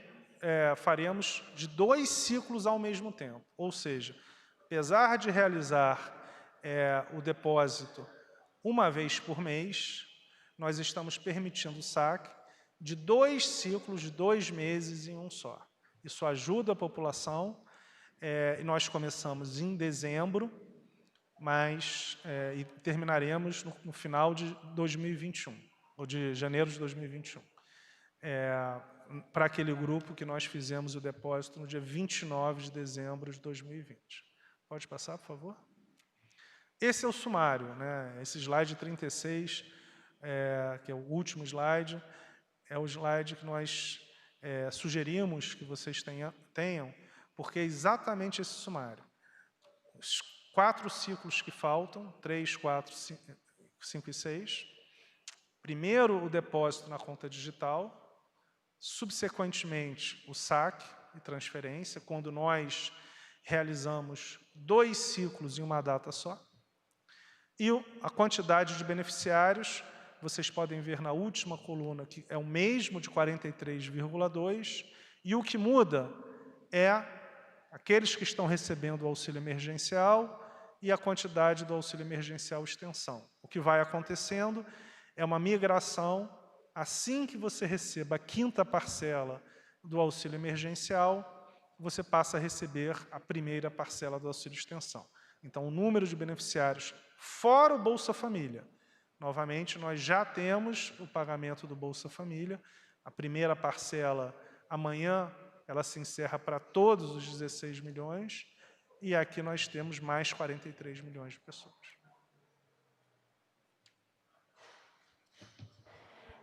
faremos de 2 ciclos ao mesmo tempo. Ou seja, apesar de realizar o depósito uma vez por mês, nós estamos permitindo o saque de 2 ciclos de 2 meses em um só. Isso ajuda a população, e nós começamos em dezembro, e terminaremos no final de 2021. Ou de janeiro de 2021, para aquele grupo que nós fizemos o depósito no dia 29 de dezembro de 2020. Pode passar, por favor? Esse é o sumário, né? Esse slide 36, que é o último slide, é o slide que nós sugerimos que vocês tenham, porque é exatamente esse sumário. Os 4 ciclos que faltam, 3, 4, 5 e 6, primeiro, o depósito na conta digital, subsequentemente, o saque e transferência, quando nós realizamos 2 ciclos em uma data só. E a quantidade de beneficiários, vocês podem ver na última coluna, que é o mesmo de 43,2, e o que muda é aqueles que estão recebendo o auxílio emergencial e a quantidade do auxílio emergencial extensão. O que vai acontecendo é uma migração, assim que você receba a 5ª parcela do auxílio emergencial, você passa a receber a 1ª parcela do auxílio extensão. Então, o número de beneficiários, fora o Bolsa Família, novamente, nós já temos o pagamento do Bolsa Família, a 1ª parcela, amanhã, ela se encerra para todos os 16 milhões, e aqui nós temos mais 43 milhões de pessoas.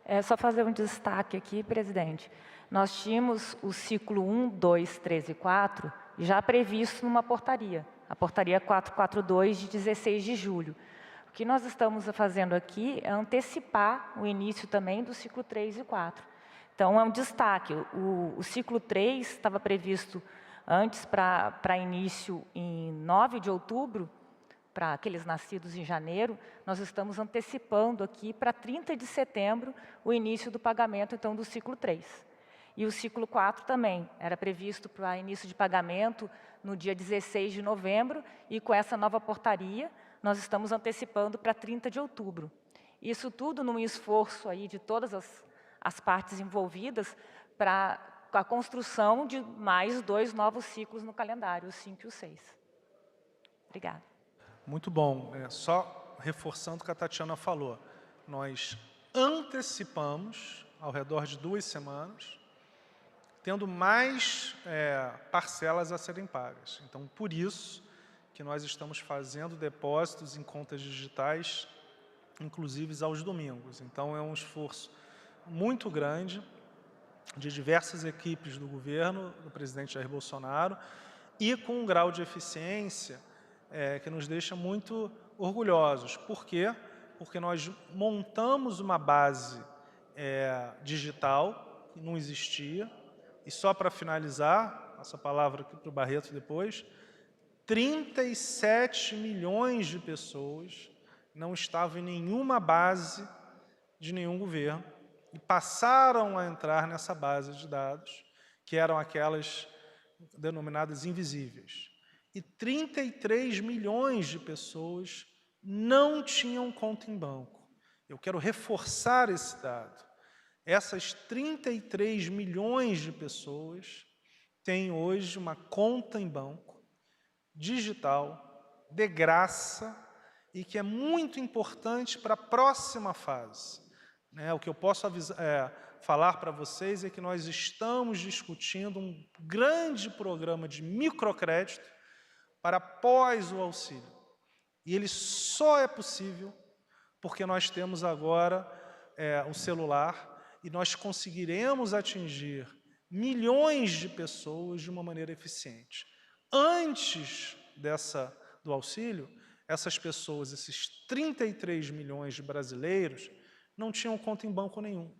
É só fazer um destaque aqui, presidente. Nós tínhamos o ciclo 1, 2, 3 e 4 já previsto numa portaria, a portaria 442 de 16 de julho. O que nós estamos fazendo aqui é antecipar o início também do ciclo 3 e 4. Então, é um destaque. O ciclo 3 estava previsto antes para início em 9 de outubro, para aqueles nascidos em janeiro, nós estamos antecipando aqui para 30 de setembro o início do pagamento, então, do ciclo 3. E o ciclo 4 também, era previsto para início de pagamento no dia 16 de novembro, e com essa nova portaria, nós estamos antecipando para 30 de outubro. Isso tudo num esforço aí de todas as partes envolvidas para a construção de mais 2 novos ciclos no calendário, o 5 e o 6. Obrigada. Muito bom. Só reforçando o que a Tatiana falou, nós antecipamos, ao redor de 2 semanas, tendo mais parcelas a serem pagas. Então, por isso que nós estamos fazendo depósitos em contas digitais, inclusive aos domingos. Então, é um esforço muito grande de diversas equipes do governo, do presidente Jair Bolsonaro, e com um grau de eficiência que nos deixa muito orgulhosos. Por quê? Porque nós montamos uma base digital que não existia, e só para finalizar, essa palavra aqui para o Barreto depois, 37 milhões de pessoas não estavam em nenhuma base de nenhum governo e passaram a entrar nessa base de dados, que eram aquelas denominadas invisíveis. E 33 milhões de pessoas não tinham conta em banco. Eu quero reforçar esse dado. Essas 33 milhões de pessoas têm hoje uma conta em banco digital, de graça, e que é muito importante para a próxima fase. né? O que eu posso falar para vocês é que nós estamos discutindo um grande programa de microcrédito para após o auxílio. E ele só é possível porque nós temos agora o celular e nós conseguiremos atingir milhões de pessoas de uma maneira eficiente. Antes do auxílio, essas pessoas, esses 33 milhões de brasileiros, não tinham conta em banco nenhum.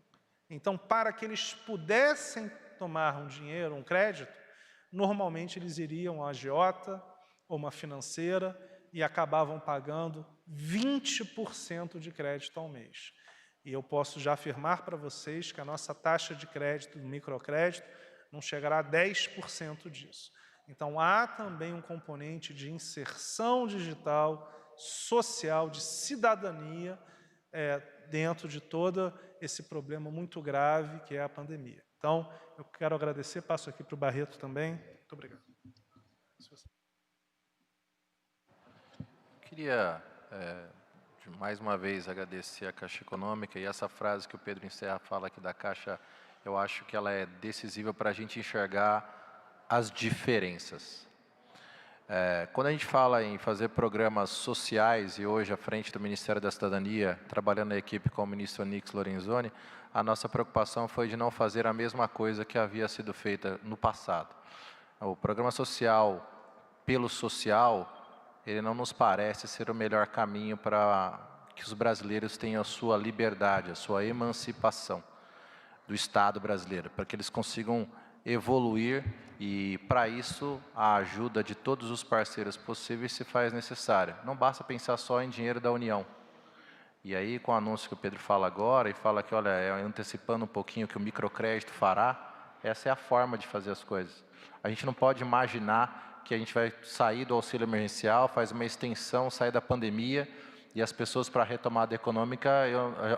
Então, para que eles pudessem tomar um dinheiro, um crédito, normalmente eles iriam a agiota ou uma financeira e acabavam pagando 20% de crédito ao mês. E eu posso já afirmar para vocês que a nossa taxa de crédito, do microcrédito, não chegará a 10% disso. Então, há também um componente de inserção digital, social, de cidadania, dentro de todo esse problema muito grave que é a pandemia. Então, eu quero agradecer, passo aqui para o Barreto também. Muito obrigado. Queria, mais uma vez, agradecer a Caixa Econômica, e essa frase que o Pedro Encerra fala aqui da Caixa, eu acho que ela é decisiva para a gente enxergar as diferenças. Quando a gente fala em fazer programas sociais, e hoje à frente do Ministério da Cidadania, trabalhando na equipe com o ministro Onyx Lorenzoni, a nossa preocupação foi de não fazer a mesma coisa que havia sido feita no passado. O programa social pelo social, ele não nos parece ser o melhor caminho para que os brasileiros tenham a sua liberdade, a sua emancipação do Estado brasileiro, para que eles consigam evoluir, e para isso a ajuda de todos os parceiros possíveis se faz necessária. Não basta pensar só em dinheiro da União. E aí, com o anúncio que o Pedro fala agora, e fala que, olha, antecipando um pouquinho o que o microcrédito fará, essa é a forma de fazer as coisas. A gente não pode imaginar que a gente vai sair do auxílio emergencial, faz uma extensão, sai da pandemia, e as pessoas, para a retomada econômica,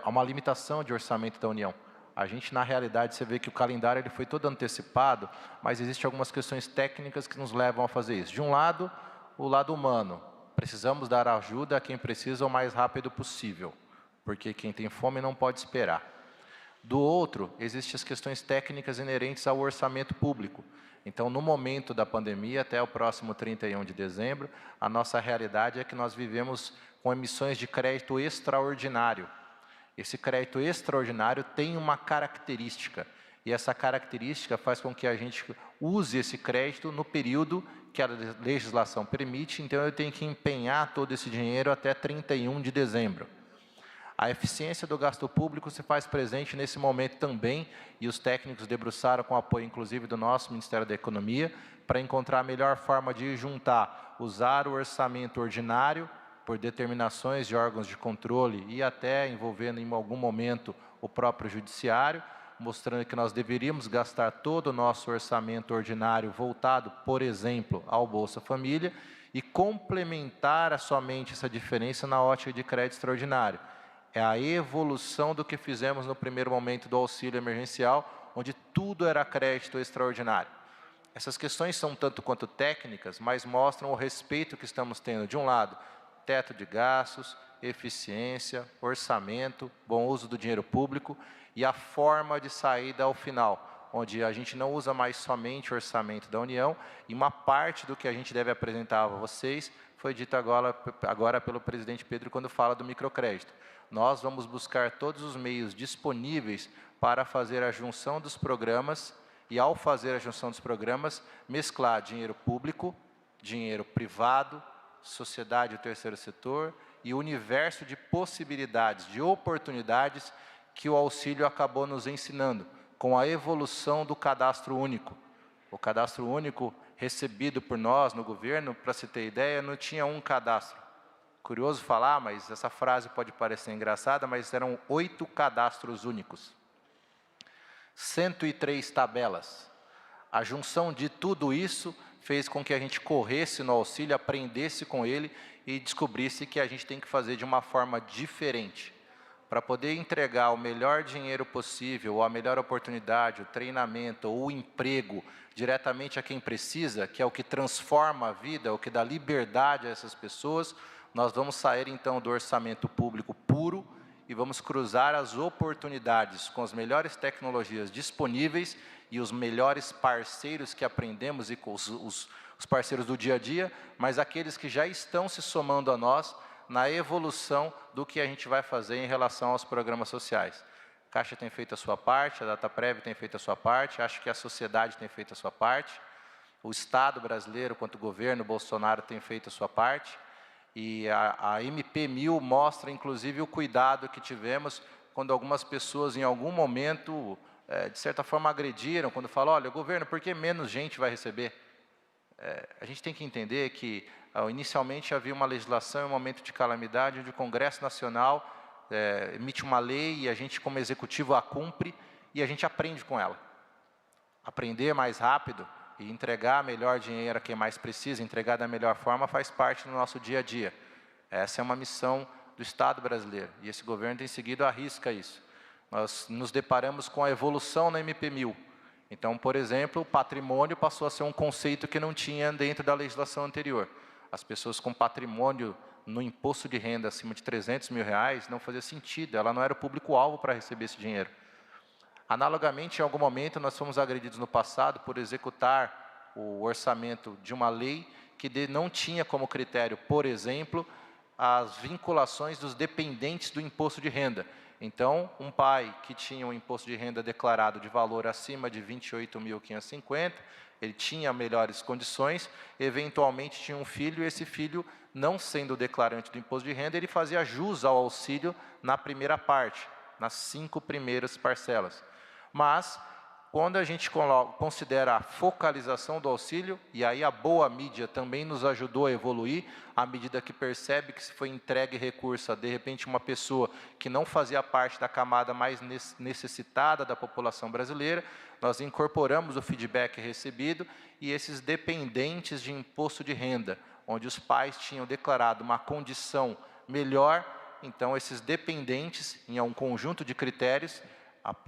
há uma limitação de orçamento da União. A gente, na realidade, você vê que o calendário ele foi todo antecipado, mas existem algumas questões técnicas que nos levam a fazer isso. De um lado, o lado humano. Precisamos dar ajuda a quem precisa o mais rápido possível, porque quem tem fome não pode esperar. Do outro, existem as questões técnicas inerentes ao orçamento público. Então, no momento da pandemia, até o próximo 31 de dezembro, a nossa realidade é que nós vivemos com emissões de crédito extraordinário. Esse crédito extraordinário tem uma característica, e essa característica faz com que a gente use esse crédito no período que a legislação permite, então eu tenho que empenhar todo esse dinheiro até 31 de dezembro. A eficiência do gasto público se faz presente nesse momento também, e os técnicos debruçaram com apoio, inclusive, do nosso Ministério da Economia, para encontrar a melhor forma de juntar, usar o orçamento ordinário, por determinações de órgãos de controle e até envolvendo em algum momento o próprio judiciário, mostrando que nós deveríamos gastar todo o nosso orçamento ordinário voltado, por exemplo, ao Bolsa Família, e complementar somente essa diferença na ótica de crédito extraordinário. É a evolução do que fizemos no primeiro momento do auxílio emergencial, onde tudo era crédito extraordinário. Essas questões são tanto quanto técnicas, mas mostram o respeito que estamos tendo, de um lado, teto de gastos, eficiência, orçamento, bom uso do dinheiro público e a forma de saída ao final, onde a gente não usa mais somente o orçamento da União, e uma parte do que a gente deve apresentar a vocês foi dito agora pelo presidente Pedro quando fala do microcrédito. Nós vamos buscar todos os meios disponíveis para fazer a junção dos programas e, ao fazer a junção dos programas, mesclar dinheiro público, dinheiro privado, sociedade e o terceiro setor e o universo de possibilidades, de oportunidades que o auxílio acabou nos ensinando, com a evolução do cadastro único. O cadastro único recebido por nós no governo, para se ter ideia, não tinha um cadastro. Curioso falar, mas essa frase pode parecer engraçada, mas eram 8 cadastros únicos. 103 tabelas. A junção de tudo isso fez com que a gente corresse no auxílio, aprendesse com ele e descobrisse que a gente tem que fazer de uma forma diferente. Para poder entregar o melhor dinheiro possível, ou a melhor oportunidade, o treinamento, ou o emprego, diretamente a quem precisa, que é o que transforma a vida, o que dá liberdade a essas pessoas, nós vamos sair então do orçamento público puro e vamos cruzar as oportunidades com as melhores tecnologias disponíveis e os melhores parceiros que aprendemos, e com os parceiros do dia a dia, mas aqueles que já estão se somando a nós na evolução do que a gente vai fazer em relação aos programas sociais. A Caixa tem feito a sua parte, a Dataprev tem feito a sua parte, acho que a sociedade tem feito a sua parte, o Estado brasileiro, quanto o governo Bolsonaro, tem feito a sua parte, e a MP1000 mostra, inclusive, o cuidado que tivemos quando algumas pessoas, em algum momento, de certa forma, agrediram, quando falam, olha, governo, por que menos gente vai receber? A gente tem que entender que, inicialmente, havia uma legislação em um momento de calamidade, onde o Congresso Nacional emite uma lei e a gente, como executivo, a cumpre e a gente aprende com ela. Aprender mais rápido e entregar melhor dinheiro a quem mais precisa, entregar da melhor forma, faz parte do nosso dia a dia. Essa é uma missão do Estado brasileiro, e esse governo tem seguido à risca isso. Nós nos deparamos com a evolução na MP1000. Então, por exemplo, o patrimônio passou a ser um conceito que não tinha dentro da legislação anterior. As pessoas com patrimônio no imposto de renda acima de R$300 mil não fazia sentido, ela não era o público-alvo para receber esse dinheiro. Analogamente, em algum momento, nós fomos agredidos no passado por executar o orçamento de uma lei que não tinha como critério, por exemplo, as vinculações dos dependentes do imposto de renda. Então, um pai que tinha um imposto de renda declarado de valor acima de R$28.550, ele tinha melhores condições, eventualmente tinha um filho, e esse filho, não sendo declarante do imposto de renda, ele fazia jus ao auxílio na primeira parte, nas 5 primeiras parcelas. Mas, quando a gente considera a focalização do auxílio, e aí a boa mídia também nos ajudou a evoluir, à medida que percebe que se foi entregue recurso a, de repente, uma pessoa que não fazia parte da camada mais necessitada da população brasileira, nós incorporamos o feedback recebido e esses dependentes de imposto de renda, onde os pais tinham declarado uma condição melhor, então esses dependentes, em um conjunto de critérios,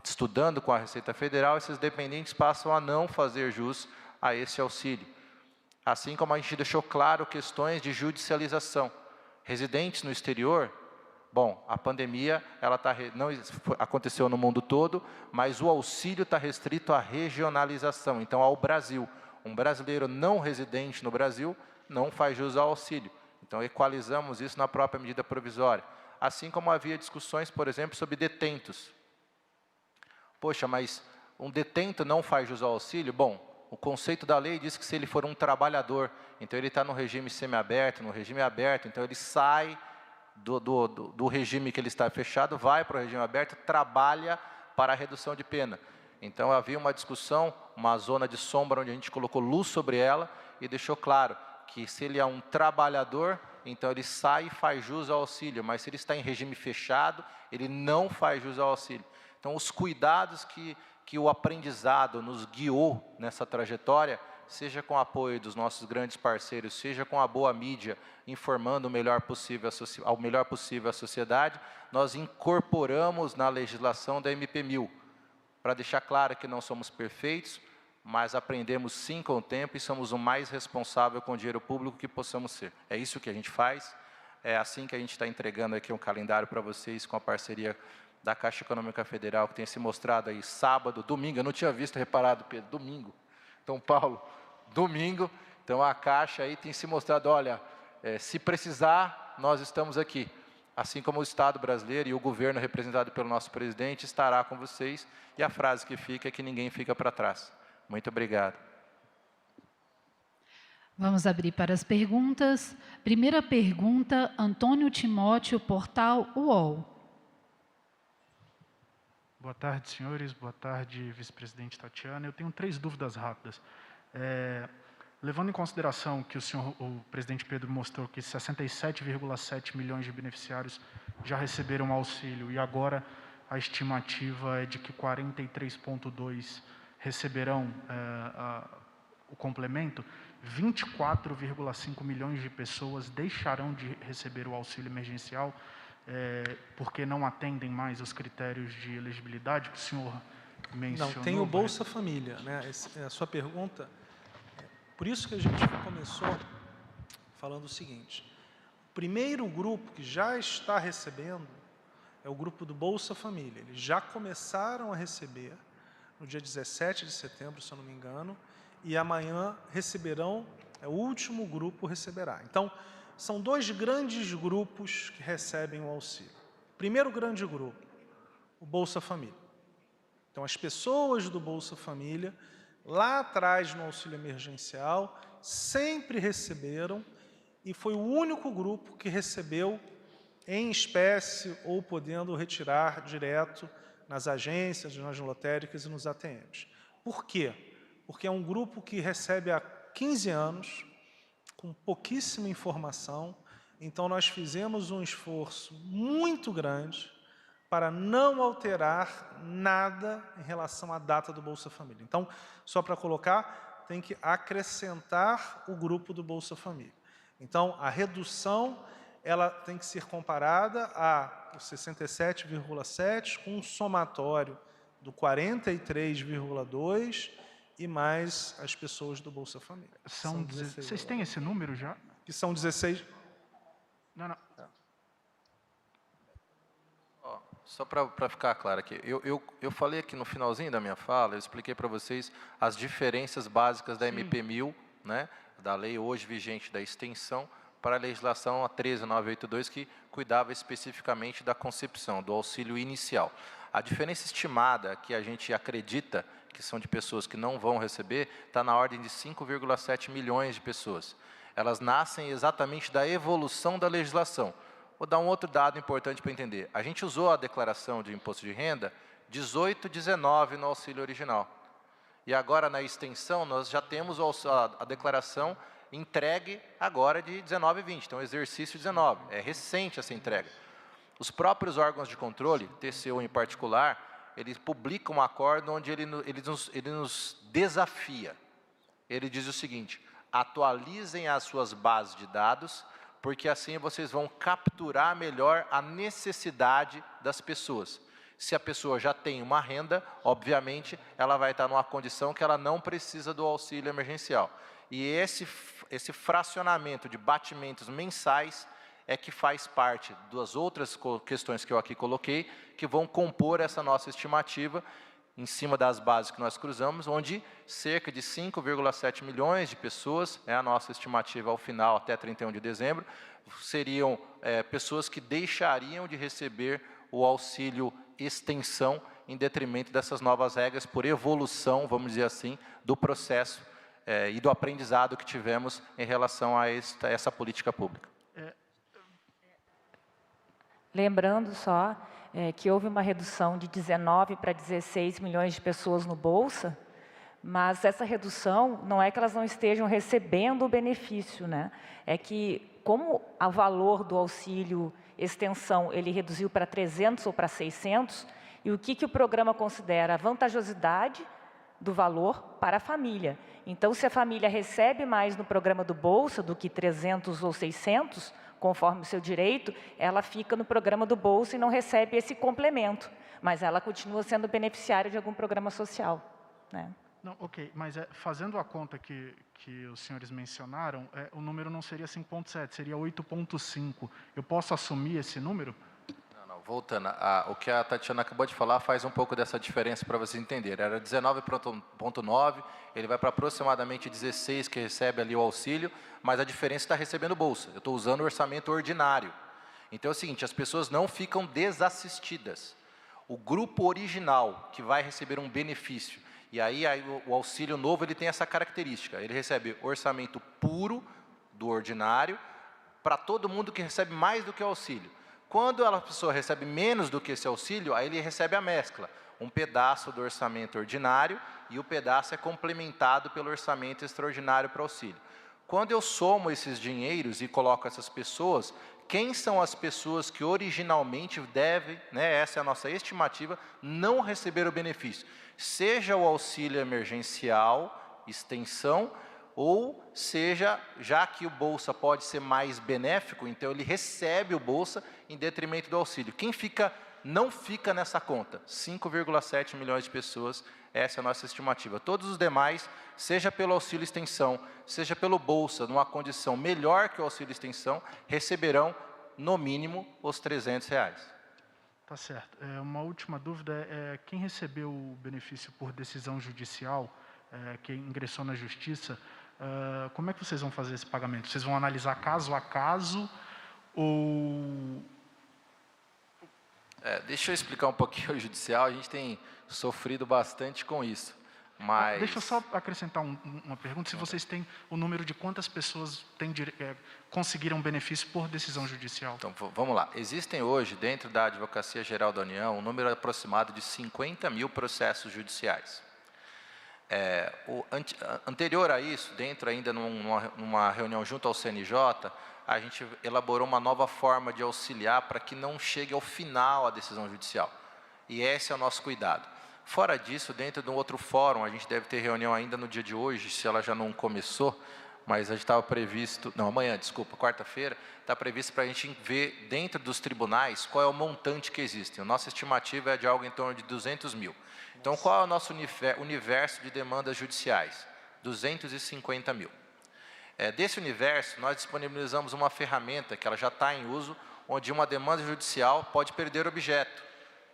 estudando com a Receita Federal, esses dependentes passam a não fazer jus a esse auxílio. Assim como a gente deixou claro questões de judicialização. Residentes no exterior, bom, a pandemia não aconteceu no mundo todo, mas o auxílio está restrito à regionalização, então ao Brasil. Um brasileiro não residente no Brasil não faz jus ao auxílio. Então, equalizamos isso na própria medida provisória. Assim como havia discussões, por exemplo, sobre detentos. Poxa, mas um detento não faz jus ao auxílio? Bom, o conceito da lei diz que se ele for um trabalhador, então ele está no regime semiaberto, no regime aberto, então ele sai do regime que ele está fechado, vai para o regime aberto, trabalha para a redução de pena. Então havia uma discussão, uma zona de sombra onde a gente colocou luz sobre ela e deixou claro que se ele é um trabalhador, então ele sai e faz jus ao auxílio, mas se ele está em regime fechado, ele não faz jus ao auxílio. Então, os cuidados que o aprendizado nos guiou nessa trajetória, seja com o apoio dos nossos grandes parceiros, seja com a boa mídia, informando o melhor possível a sociedade, nós incorporamos na legislação da MP1000, para deixar claro que não somos perfeitos, mas aprendemos sim com o tempo e somos o mais responsável com o dinheiro público que possamos ser. É isso que a gente faz, é assim que a gente está entregando aqui um calendário para vocês com a parceria da Caixa Econômica Federal, que tem se mostrado aí sábado, domingo, eu não tinha visto, reparado, Pedro, domingo, então Paulo, domingo, então a Caixa aí tem se mostrado, olha, se precisar, nós estamos aqui, assim como o Estado brasileiro e o governo representado pelo nosso presidente estará com vocês, e a frase que fica é que ninguém fica para trás. Muito obrigado. Vamos abrir para as perguntas. Primeira pergunta, Antônio Timóteo, portal UOL. Boa tarde, senhores. Boa tarde, vice-presidente Tatiana. Eu tenho 3 dúvidas rápidas. Levando em consideração que o presidente Pedro mostrou que 67,7 milhões de beneficiários já receberam auxílio e agora a estimativa é de que 43,2 receberão o complemento, 24,5 milhões de pessoas deixarão de receber o auxílio emergencial porque não atendem mais os critérios de elegibilidade que o senhor mencionou. Não, tem o Bolsa Família, né? A sua pergunta, por isso que a gente começou falando o seguinte, o primeiro grupo que já está recebendo é o grupo do Bolsa Família. Eles já começaram a receber, no dia 17 de setembro, se eu não me engano, e amanhã receberão, o último grupo receberá. Então, são 2 grandes grupos que recebem o auxílio. Primeiro grande grupo, o Bolsa Família. Então, as pessoas do Bolsa Família, lá atrás no auxílio emergencial, sempre receberam, e foi o único grupo que recebeu em espécie ou podendo retirar direto nas agências, nas lotéricas e nos ATMs. Por quê? Porque é um grupo que recebe há 15 anos, com pouquíssima informação, então nós fizemos um esforço muito grande para não alterar nada em relação à data do Bolsa Família. Então, só para colocar, tem que acrescentar o grupo do Bolsa Família. Então, a redução ela tem que ser comparada a 67,7 com um somatório do 43,2 e mais as pessoas do Bolsa Família. São 16. Vocês têm esse número já? Que são 16. Não. Só para ficar claro aqui, eu falei aqui no finalzinho da minha fala, eu expliquei para vocês as diferenças básicas da MP1000, né, da lei hoje vigente da extensão, para a legislação a 13982, que cuidava especificamente da concepção, do auxílio inicial. A diferença estimada, que a gente acredita que são de pessoas que não vão receber, está na ordem de 5,7 milhões de pessoas. Elas nascem exatamente da evolução da legislação. Vou dar um outro dado importante para entender. A gente usou a declaração de imposto de renda 18, 19 no auxílio original. E agora, na extensão, nós já temos a declaração entregue agora de 19 e 20, então exercício 19, é recente essa entrega. Os próprios órgãos de controle, TCU em particular, eles publicam um acordo onde ele nos desafia. Ele diz o seguinte: atualizem as suas bases de dados, porque assim vocês vão capturar melhor a necessidade das pessoas. Se a pessoa já tem uma renda, obviamente, ela vai estar numa condição que ela não precisa do auxílio emergencial. E esse fracionamento de batimentos mensais é que faz parte das outras questões que eu aqui coloquei, que vão compor essa nossa estimativa, em cima das bases que nós cruzamos, onde cerca de 5,7 milhões de pessoas, é a nossa estimativa ao final, até 31 de dezembro, seriam pessoas que deixariam de receber o auxílio extensão em detrimento dessas novas regras, por evolução, vamos dizer assim, do processo e do aprendizado que tivemos em relação a essa política pública. Lembrando só que houve uma redução de 19 para 16 milhões de pessoas no Bolsa, mas essa redução não é que elas não estejam recebendo o benefício, né? É que, como o valor do auxílio extensão ele reduziu para 300 ou para 600, e o que o programa considera a vantajosidade do valor para a família. Então, se a família recebe mais no programa do Bolsa do que 300 ou 600, conforme o seu direito, ela fica no programa do Bolsa e não recebe esse complemento, mas ela continua sendo beneficiária de algum programa social, né? Não, ok, mas fazendo a conta que os senhores mencionaram, o número não seria 5,7, seria 8,5. Eu posso assumir esse número? Não, voltando, o que a Tatiana acabou de falar faz um pouco dessa diferença para vocês entenderem. Era 19,9, ele vai para aproximadamente 16 que recebe ali o auxílio, mas a diferença está recebendo bolsa. Eu estou usando o orçamento ordinário. Então é o seguinte, as pessoas não ficam desassistidas. O grupo original que vai receber um benefício, e aí o auxílio novo ele tem essa característica, ele recebe orçamento puro do ordinário para todo mundo que recebe mais do que o auxílio. Quando a pessoa recebe menos do que esse auxílio, aí ele recebe a mescla, um pedaço do orçamento ordinário e o pedaço é complementado pelo orçamento extraordinário para auxílio. Quando eu somo esses dinheiros e coloco essas pessoas, quem são as pessoas que originalmente devem, né, essa é a nossa estimativa, não receber o benefício? Seja o auxílio emergencial, extensão, ou seja, já que o Bolsa pode ser mais benéfico, então ele recebe o Bolsa em detrimento do auxílio. Quem não fica nessa conta? 5,7 milhões de pessoas, essa é a nossa estimativa. Todos os demais, seja pelo auxílio extensão, seja pelo Bolsa, numa condição melhor que o auxílio extensão, receberão, no mínimo, os R$300. Tá certo. Uma última dúvida é quem recebeu o benefício por decisão judicial, que ingressou na justiça, como é que vocês vão fazer esse pagamento? Vocês vão analisar caso a caso ou... Deixa eu explicar um pouquinho o judicial, a gente tem sofrido bastante com isso, mas... Deixa eu só acrescentar uma pergunta, se vocês têm o número de quantas pessoas conseguiram benefício por decisão judicial. Então, vamos lá. Existem hoje, dentro da Advocacia Geral da União, um número aproximado de 50 mil processos judiciais. Anterior a isso, dentro ainda numa reunião junto ao CNJ, a gente elaborou uma nova forma de auxiliar para que não chegue ao final a decisão judicial. E esse é o nosso cuidado. Fora disso, dentro de um outro fórum, a gente deve ter reunião ainda no dia de hoje, se ela já não começou, mas a gente estava previsto, não, amanhã, desculpa, quarta-feira, está previsto para a gente ver dentro dos tribunais qual é o montante que existe. A nossa estimativa é de algo em torno de 200 mil. Então, qual é o nosso universo de demandas judiciais? 250 mil. Desse universo, nós disponibilizamos uma ferramenta que ela já está em uso, onde uma demanda judicial pode perder objeto.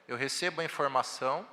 Eu recebo a informação,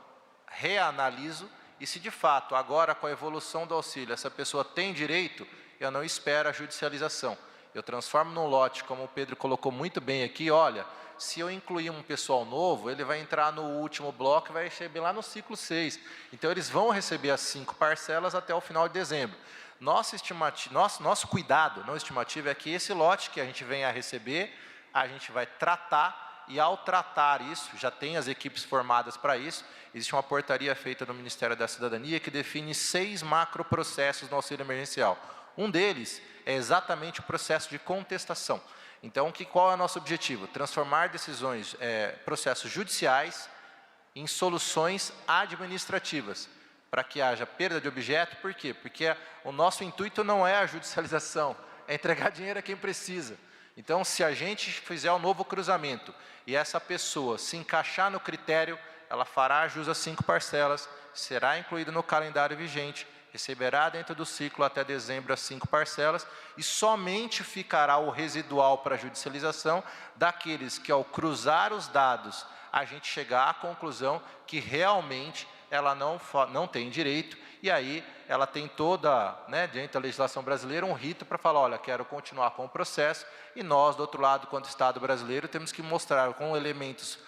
reanaliso, e se de fato, agora com a evolução do auxílio, essa pessoa tem direito, eu não espero a judicialização. Eu transformo num lote, como o Pedro colocou muito bem aqui, olha, se eu incluir um pessoal novo, ele vai entrar no último bloco e vai receber lá no ciclo 6. Então, eles vão receber as 5 parcelas até o final de dezembro. Nosso cuidado, não estimativa, é que esse lote que a gente venha a receber, a gente vai tratar, e ao tratar isso, já tem as equipes formadas para isso, existe uma portaria feita no Ministério da Cidadania que define 6 macroprocessos no auxílio emergencial. Um deles é exatamente o processo de contestação. Então, qual é o nosso objetivo? Transformar decisões, processos judiciais em soluções administrativas, para que haja perda de objeto. Por quê? Porque o nosso intuito não é a judicialização, é entregar dinheiro a quem precisa. Então, se a gente fizer um novo cruzamento e essa pessoa se encaixar no critério, ela fará jus a 5 parcelas, será incluída no calendário vigente, receberá dentro do ciclo até dezembro as 5 parcelas e somente ficará o residual para a judicialização daqueles que, ao cruzar os dados, a gente chegar à conclusão que realmente ela não tem direito, e aí ela tem toda, dentro da legislação brasileira, um rito para falar, olha, quero continuar com o processo, e nós, do outro lado, quanto Estado brasileiro, temos que mostrar com elementos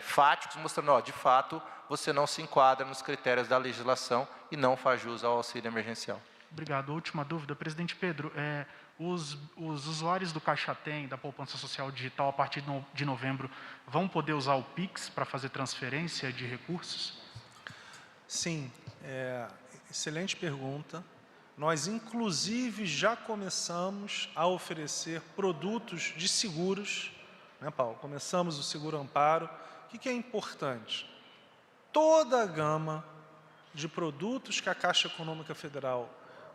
fáticos, mostrando, ó, de fato, você não se enquadra nos critérios da legislação e não faz jus ao auxílio emergencial. Obrigado. Última dúvida, presidente Pedro, os usuários do Caixa Tem, da Poupança Social Digital, a partir de novembro, vão poder usar o Pix para fazer transferência de recursos? Sim, excelente pergunta. Nós, inclusive, já começamos a oferecer produtos de seguros, né, Paulo? Começamos o Seguro Amparo. O que é importante? Toda a gama de produtos que a Caixa Econômica Federal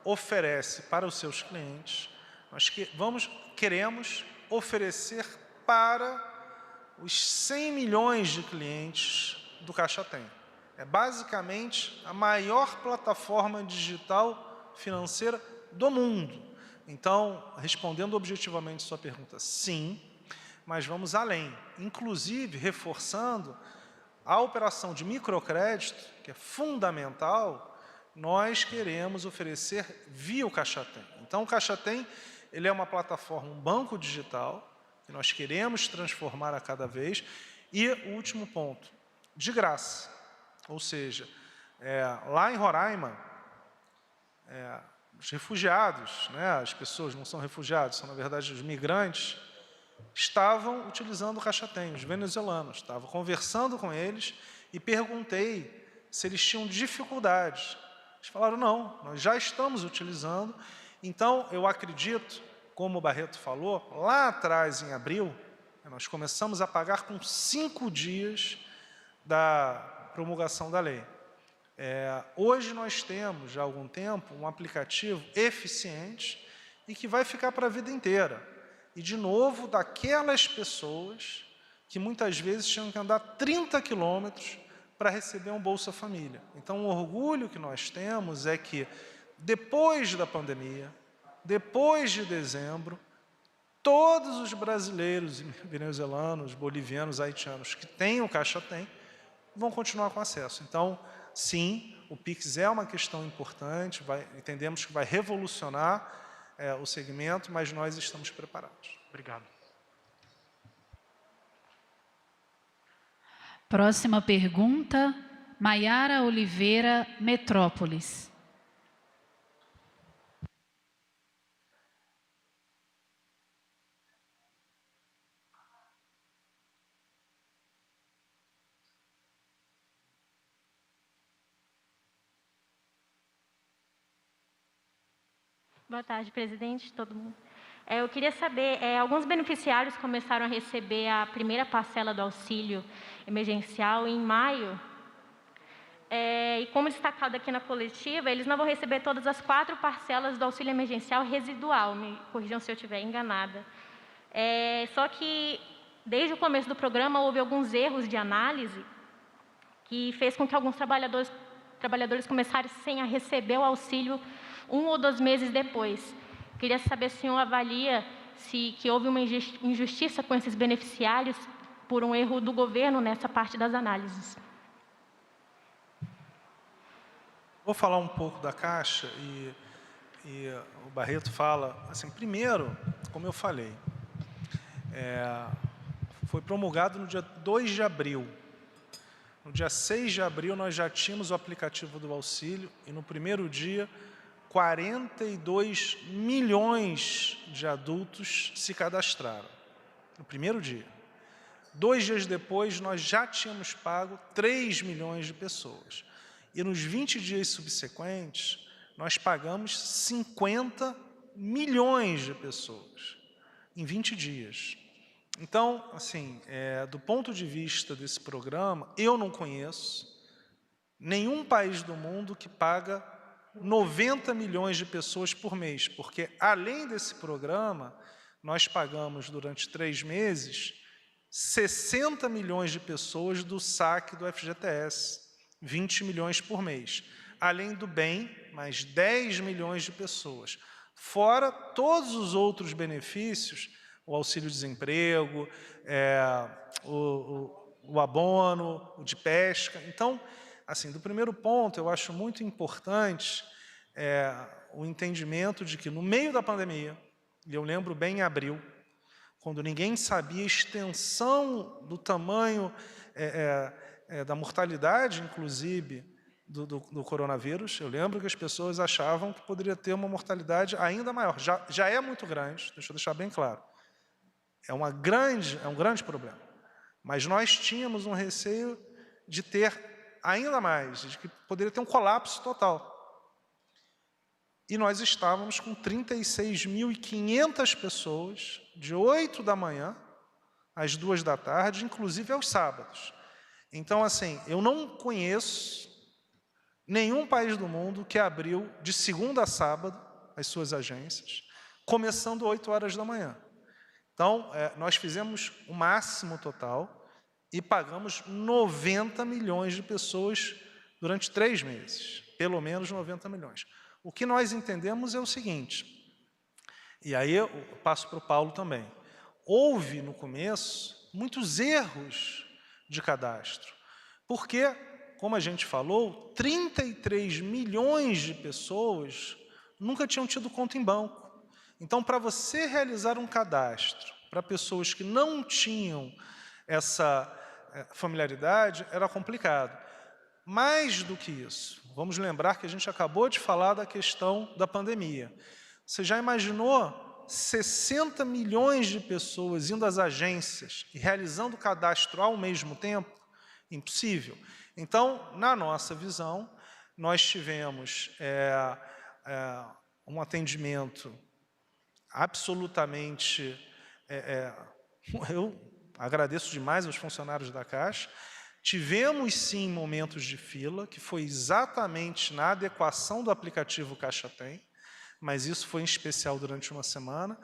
oferece para os seus clientes, nós queremos oferecer para os 100 milhões de clientes do Caixa Tem. É basicamente a maior plataforma digital financeira do mundo. Então, respondendo objetivamente sua pergunta, sim, mas vamos além, inclusive reforçando a operação de microcrédito, que é fundamental, nós queremos oferecer via o Caixa Tem. Então, o Caixa Tem, ele é uma plataforma, um banco digital, que nós queremos transformar a cada vez. E o último ponto, de graça. Ou seja, lá em Roraima, os refugiados, as pessoas não são refugiados, são, na verdade, os migrantes, estavam utilizando o Caixa Tem, os venezuelanos. Estava conversando com eles e perguntei se eles tinham dificuldades. Eles falaram, não, nós já estamos utilizando. Então, eu acredito, como o Barreto falou, lá atrás, em abril, nós começamos a pagar com 5 dias da promulgação da lei. Hoje nós temos, já há algum tempo, um aplicativo eficiente e que vai ficar para a vida inteira. E, de novo, daquelas pessoas que muitas vezes tinham que andar 30 quilômetros para receber um Bolsa Família. Então, o orgulho que nós temos é que, depois da pandemia, depois de dezembro, todos os brasileiros, venezuelanos, bolivianos, haitianos que têm o Caixa Tem, vão continuar com acesso. Então, sim, o Pix é uma questão importante, entendemos que vai revolucionar o segmento, mas nós estamos preparados. Obrigado. Próxima pergunta, Maiara Oliveira, Metrópolis. Boa tarde, presidente, todo mundo. Eu queria saber, alguns beneficiários começaram a receber a primeira parcela do auxílio emergencial em maio, e como destacado aqui na coletiva, eles não vão receber todas as 4 parcelas do auxílio emergencial residual, me corrijam se eu estiver enganada. Só que, desde o começo do programa, houve alguns erros de análise que fez com que alguns trabalhadores começassem a receber o auxílio 1 ou 2 meses depois. Queria saber se o senhor avalia que houve uma injustiça com esses beneficiários por um erro do governo nessa parte das análises. Vou falar um pouco da Caixa e o Barreto fala, assim, primeiro, como eu falei, foi promulgado no dia 2 de abril. No dia 6 de abril, nós já tínhamos o aplicativo do auxílio e no primeiro dia, 42 milhões de adultos se cadastraram. No primeiro dia. 2 dias depois, nós já tínhamos pago 3 milhões de pessoas. E nos 20 dias subsequentes, nós pagamos 50 milhões de pessoas. Em 20 dias. Então, assim, do ponto de vista desse programa, eu não conheço nenhum país do mundo que paga 90 milhões de pessoas por mês, porque, além desse programa, nós pagamos, durante 3 meses, 60 milhões de pessoas do saque do FGTS, 20 milhões por mês. Além do bem, mais 10 milhões de pessoas. Fora todos os outros benefícios, o auxílio-desemprego, o abono, o de pesca. Então, assim, do primeiro ponto, eu acho muito importante o entendimento de que, no meio da pandemia, e eu lembro bem em abril, quando ninguém sabia a extensão do tamanho da mortalidade, inclusive, do coronavírus, eu lembro que as pessoas achavam que poderia ter uma mortalidade ainda maior. Já é muito grande, deixa eu deixar bem claro. É um grande problema. Mas nós tínhamos um receio de ter ainda mais, de que poderia ter um colapso total. E nós estávamos com 36.500 pessoas, de 8 da manhã às 2 da tarde, inclusive aos sábados. Então, assim, eu não conheço nenhum país do mundo que abriu de segunda a sábado as suas agências, começando 8 horas da manhã. Então, nós fizemos o máximo total e pagamos 90 milhões de pessoas durante 3 meses, pelo menos 90 milhões. O que nós entendemos é o seguinte, e aí eu passo para o Paulo também. Houve, no começo, muitos erros de cadastro, porque, como a gente falou, 33 milhões de pessoas nunca tinham tido conta em banco. Então, para você realizar um cadastro para pessoas que não tinham essa familiaridade, era complicado. Mais do que isso, vamos lembrar que a gente acabou de falar da questão da pandemia. Você já imaginou 60 milhões de pessoas indo às agências e realizando o cadastro ao mesmo tempo? Impossível. Então, na nossa visão, nós tivemos um atendimento absolutamente... eu agradeço demais aos funcionários da Caixa. Tivemos, sim, momentos de fila, que foi exatamente na adequação do aplicativo Caixa Tem, mas isso foi em especial durante uma semana,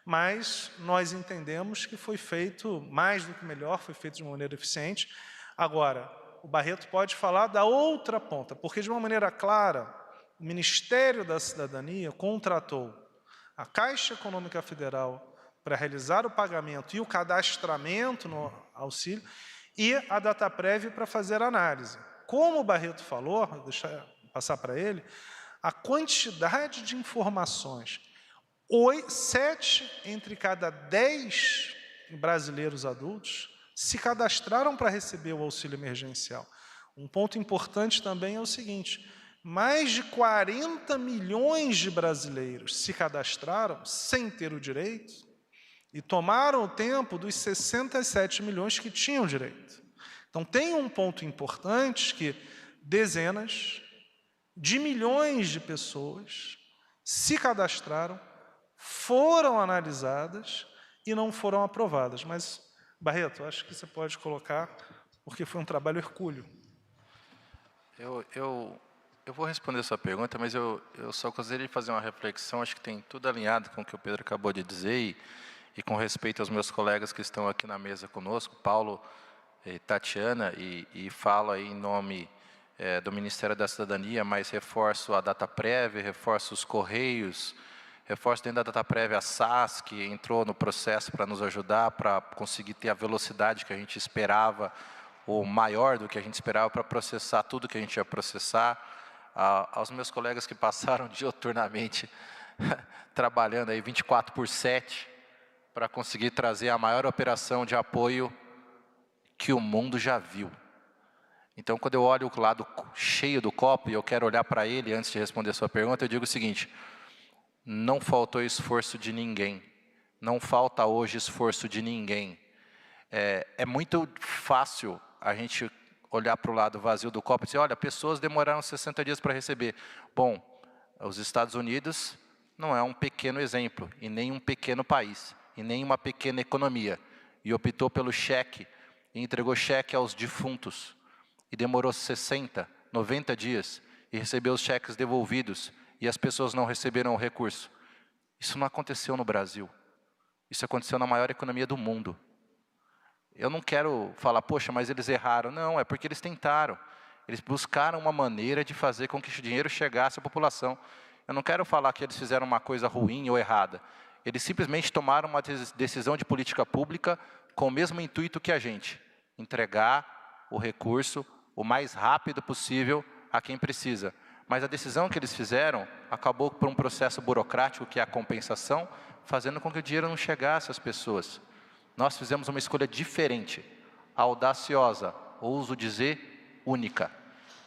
mas nós entendemos que foi feito mais do que melhor, foi feito de uma maneira eficiente. Agora, o Barreto pode falar da outra ponta, porque, de uma maneira clara, o Ministério da Cidadania contratou a Caixa Econômica Federal para realizar o pagamento e o cadastramento no auxílio, e a Dataprev para fazer a análise. Como o Barreto falou, deixa eu passar para ele, a quantidade de informações, 7 entre cada 10 brasileiros adultos se cadastraram para receber o auxílio emergencial. Um ponto importante também é o seguinte, mais de 40 milhões de brasileiros se cadastraram sem ter o direito e tomaram o tempo dos 67 milhões que tinham direito. Então, tem um ponto importante que dezenas de milhões de pessoas se cadastraram, foram analisadas e não foram aprovadas. Mas, Barreto, acho que você pode colocar, porque foi um trabalho hercúleo. Eu vou responder a sua pergunta, mas eu só gostaria de fazer uma reflexão, acho que tem tudo alinhado com o que o Pedro acabou de dizer, e com respeito aos meus colegas que estão aqui na mesa conosco, Paulo e Tatiana, e falo aí em nome do Ministério da Cidadania, mas reforço a Dataprev, reforço os Correios, reforço dentro da Dataprev a SAS, que entrou no processo para nos ajudar, para conseguir ter a velocidade que a gente esperava, ou maior do que a gente esperava, para processar tudo que a gente ia processar. Aos meus colegas que passaram dioturnamente, trabalhando aí 24/7, para conseguir trazer a maior operação de apoio que o mundo já viu. Então, quando eu olho o lado cheio do copo, e eu quero olhar para ele antes de responder a sua pergunta, eu digo o seguinte, não faltou esforço de ninguém, não falta hoje esforço de ninguém. É muito fácil a gente olhar para o lado vazio do copo e dizer, olha, pessoas demoraram 60 dias para receber. Bom, os Estados Unidos não é um pequeno exemplo, e nem um pequeno país, e nem uma pequena economia, e optou pelo cheque, e entregou cheque aos defuntos, e demorou 60, 90 dias, e recebeu os cheques devolvidos, e as pessoas não receberam o recurso. Isso não aconteceu no Brasil, isso aconteceu na maior economia do mundo. Eu não quero falar, poxa, mas eles erraram. Não, é porque eles tentaram. Eles buscaram uma maneira de fazer com que o dinheiro chegasse à população. Eu não quero falar que eles fizeram uma coisa ruim ou errada. Eles simplesmente tomaram uma decisão de política pública com o mesmo intuito que a gente. Entregar o recurso o mais rápido possível a quem precisa. Mas a decisão que eles fizeram acabou por um processo burocrático, que é a compensação, fazendo com que o dinheiro não chegasse às pessoas. Nós fizemos uma escolha diferente, audaciosa, ouso dizer, única.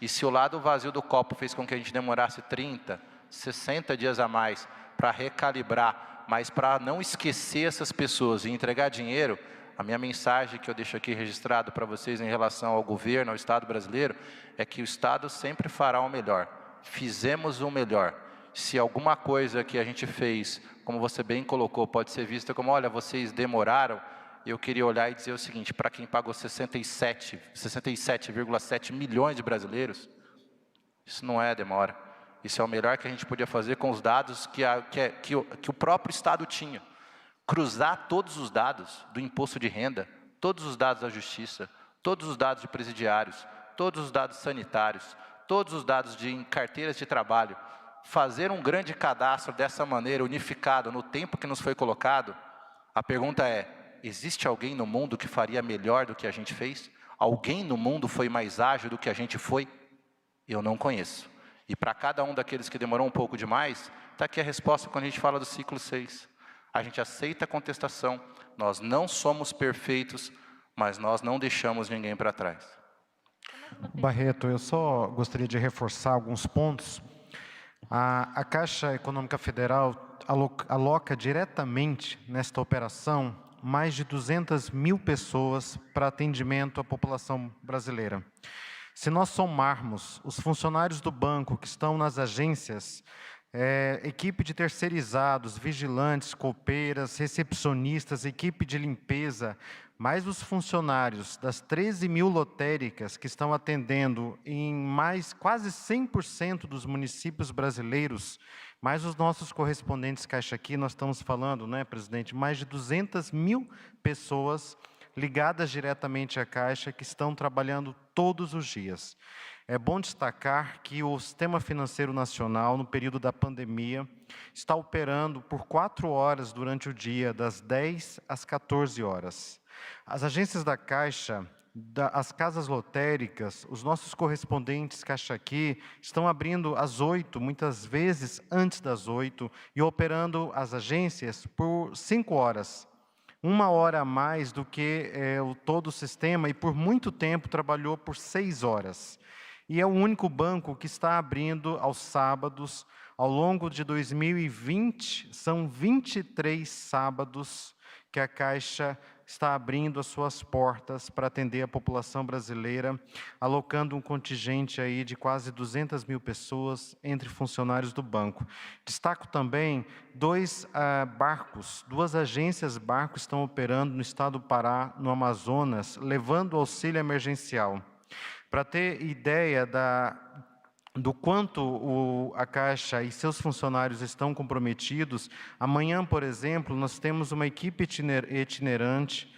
E se o lado vazio do copo fez com que a gente demorasse 30, 60 dias a mais para recalibrar, mas para não esquecer essas pessoas e entregar dinheiro, a minha mensagem que eu deixo aqui registrado para vocês em relação ao governo, ao Estado brasileiro, é que o Estado sempre fará o melhor. Fizemos o melhor. Se alguma coisa que a gente fez, como você bem colocou, pode ser vista como, olha, vocês demoraram, eu queria olhar e dizer o seguinte, para quem pagou 67,7 milhões de brasileiros, isso não é demora. Isso é o melhor que a gente podia fazer com os dados que o próprio Estado tinha. Cruzar todos os dados do imposto de renda, todos os dados da justiça, todos os dados de presidiários, todos os dados sanitários, todos os dados de carteiras de trabalho, fazer um grande cadastro dessa maneira, unificado, no tempo que nos foi colocado, a pergunta é, existe alguém no mundo que faria melhor do que a gente fez? Alguém no mundo foi mais ágil do que a gente foi? Eu não conheço. E para cada um daqueles que demorou um pouco demais, está aqui a resposta quando a gente fala do ciclo 6. A gente aceita a contestação, nós não somos perfeitos, mas nós não deixamos ninguém para trás. Barreto, eu só gostaria de reforçar alguns pontos. A Caixa Econômica Federal aloca diretamente nesta operação mais de 200 mil pessoas para atendimento à população brasileira. Se nós somarmos os funcionários do banco que estão nas agências, equipe de terceirizados, vigilantes, copeiras, recepcionistas, equipe de limpeza, mais os funcionários das 13 mil lotéricas que estão atendendo em mais quase 100% dos municípios brasileiros, mais os nossos correspondentes Caixa Aqui, nós estamos falando, né, presidente, mais de 200 mil pessoas ligadas diretamente à Caixa que estão trabalhando todos os dias. é bom destacar que o Sistema Financeiro Nacional, no período da pandemia, está operando por 4 horas durante o dia, das 10 às 14 horas. As agências da Caixa, as casas lotéricas, os nossos correspondentes Caixa Aqui, estão abrindo às 8, muitas vezes antes das 8, e operando as agências por 5 horas. 1 hora a mais do que todo o sistema, e por muito tempo trabalhou por 6 horas. E é o único banco que está abrindo aos sábados. Ao longo de 2020, são 23 sábados que a Caixa está abrindo as suas portas para atender a população brasileira, alocando um contingente aí de quase 200 mil pessoas entre funcionários do banco. Destaco também 2 barcos, 2 agências barco estão operando no estado do Pará, no Amazonas, levando auxílio emergencial. Para ter ideia do quanto a Caixa e seus funcionários estão comprometidos, amanhã, por exemplo, nós temos uma equipe itinerante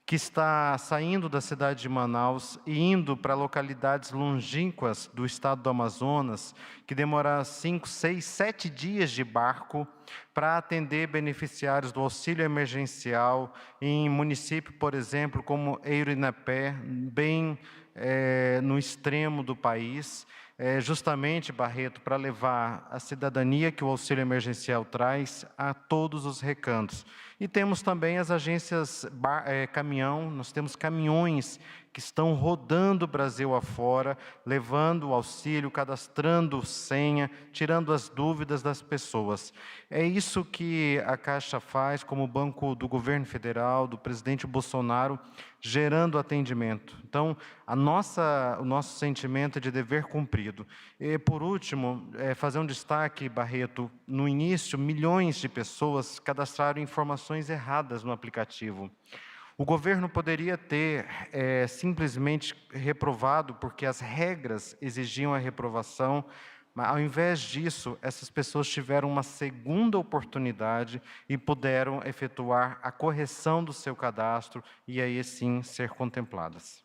que está saindo da cidade de Manaus e indo para localidades longínquas do estado do Amazonas, que demora 5, 6, 7 dias de barco para atender beneficiários do auxílio emergencial em município, por exemplo, como Eirinapé, bem no extremo do país, justamente, Barreto, para levar a cidadania que o auxílio emergencial traz a todos os recantos. E temos também as agências caminhão, nós temos caminhões que estão rodando o Brasil afora, levando o auxílio, cadastrando senha, tirando as dúvidas das pessoas. É isso que a Caixa faz como banco do governo federal, do presidente Bolsonaro, gerando atendimento. Então, o nosso sentimento é de dever cumprido. E, por último, fazer um destaque, Barreto, no início, milhões de pessoas cadastraram informações erradas no aplicativo. O governo poderia ter simplesmente reprovado, porque as regras exigiam a reprovação, mas, ao invés disso, essas pessoas tiveram uma segunda oportunidade e puderam efetuar a correção do seu cadastro e, aí sim, ser contempladas.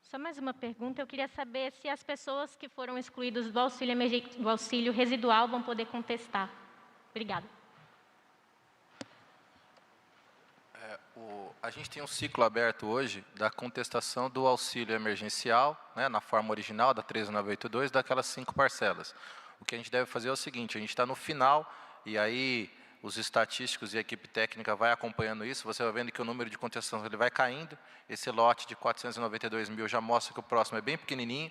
Só mais uma pergunta. Eu queria saber se as pessoas que foram excluídas do auxílio residual vão poder contestar. Obrigada. A gente tem um ciclo aberto hoje da contestação do auxílio emergencial, né, na forma original, da 13982, daquelas 5 parcelas. O que a gente deve fazer é o seguinte: a gente está no final, e aí os estatísticos e a equipe técnica vai acompanhando isso, você vai vendo que o número de contestações ele vai caindo, esse lote de 492 mil já mostra que o próximo é bem pequenininho,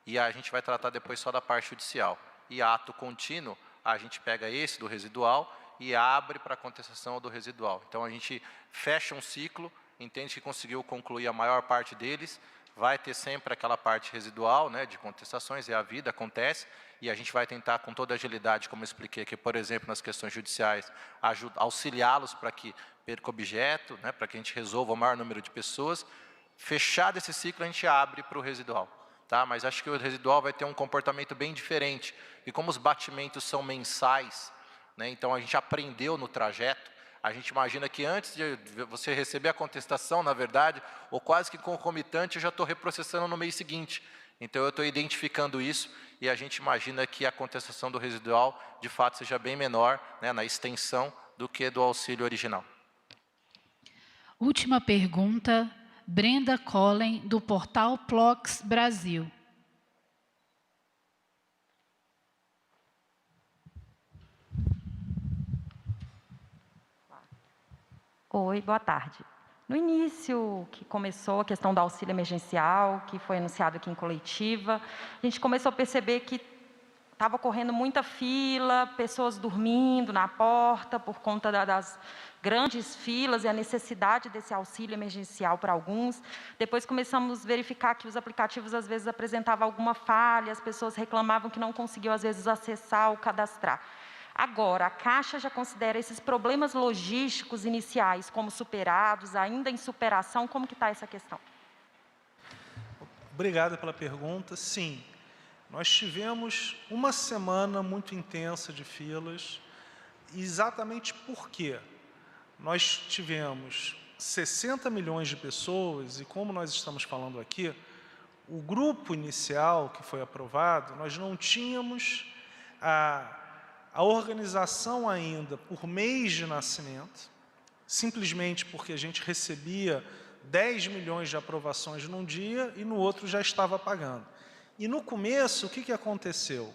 e a gente vai tratar depois só da parte judicial. E ato contínuo, a gente pega esse do residual e abre para a contestação do residual. Então, a gente fecha um ciclo, entende que conseguiu concluir a maior parte deles, vai ter sempre aquela parte residual, né, de contestações, a vida acontece, e a gente vai tentar, com toda a agilidade, como eu expliquei aqui, por exemplo, nas questões judiciais, auxiliá-los para que perca objeto, né, para que a gente resolva o maior número de pessoas. Fechado esse ciclo, a gente abre para o residual. Tá? Mas acho que o residual vai ter um comportamento bem diferente, e como os batimentos são mensais, né, então a gente aprendeu no trajeto, a gente imagina que antes de você receber a contestação, na verdade, ou quase que concomitante, eu já estou reprocessando no mês seguinte. Então, eu estou identificando isso, e a gente imagina que a contestação do residual, de fato, seja bem menor, né, na extensão do que do auxílio original. Última pergunta, Brenda Collen, do portal Plox Brasil. Oi, boa tarde. No início, que começou a questão do auxílio emergencial, que foi anunciado aqui em coletiva, a gente começou a perceber que estava correndo muita fila, pessoas dormindo na porta por conta das grandes filas e a necessidade desse auxílio emergencial para alguns. Depois começamos a verificar que os aplicativos às vezes apresentavam alguma falha, as pessoas reclamavam que não conseguiam às vezes acessar ou cadastrar. Agora, a Caixa já considera esses problemas logísticos iniciais como superados, ainda em superação? Como que está essa questão? Obrigado pela pergunta. Sim, nós tivemos uma semana muito intensa de filas. Exatamente por quê? Nós tivemos 60 milhões de pessoas, e como nós estamos falando aqui, o grupo inicial que foi aprovado, nós não tínhamos a organização ainda por mês de nascimento, simplesmente porque a gente recebia 10 milhões de aprovações num dia e no outro já estava pagando. E no começo, o que aconteceu?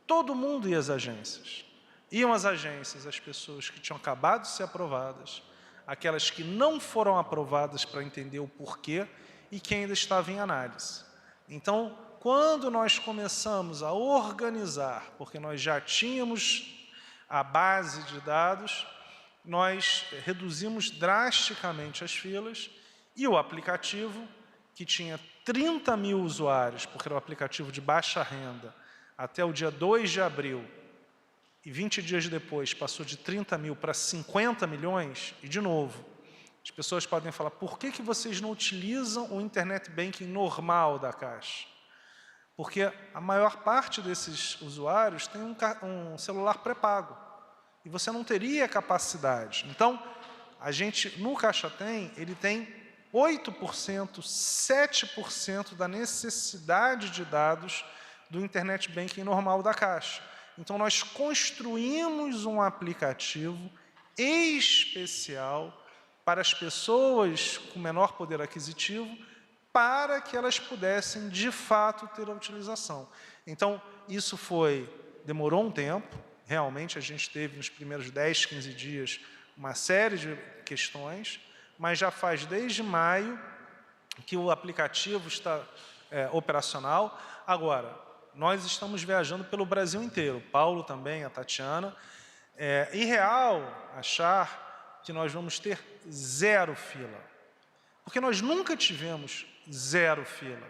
Todo mundo ia às agências. Iam às agências as pessoas que tinham acabado de ser aprovadas, aquelas que não foram aprovadas para entender o porquê e que ainda estavam em análise. Então, quando nós começamos a organizar, porque nós já tínhamos a base de dados, nós reduzimos drasticamente as filas e o aplicativo, que tinha 30 mil usuários, porque era um aplicativo de baixa renda, até o dia 2 de abril, e 20 dias depois passou de 30 mil para 50 milhões, e de novo, as pessoas podem falar, por que vocês não utilizam o Internet Banking normal da Caixa? Porque a maior parte desses usuários tem um celular pré-pago, e você não teria capacidade. Então, a gente, no Caixa Tem, ele tem 8%, 7% da necessidade de dados do Internet Banking normal da Caixa. Então, nós construímos um aplicativo especial para as pessoas com menor poder aquisitivo, para que elas pudessem, de fato, ter a utilização. Então, isso demorou um tempo, realmente a gente teve nos primeiros 10, 15 dias uma série de questões, mas já faz desde maio que o aplicativo está operacional. Agora, nós estamos viajando pelo Brasil inteiro, Paulo também, a Tatiana. É irreal achar que nós vamos ter 0 fila, porque nós nunca tivemos 0 fila.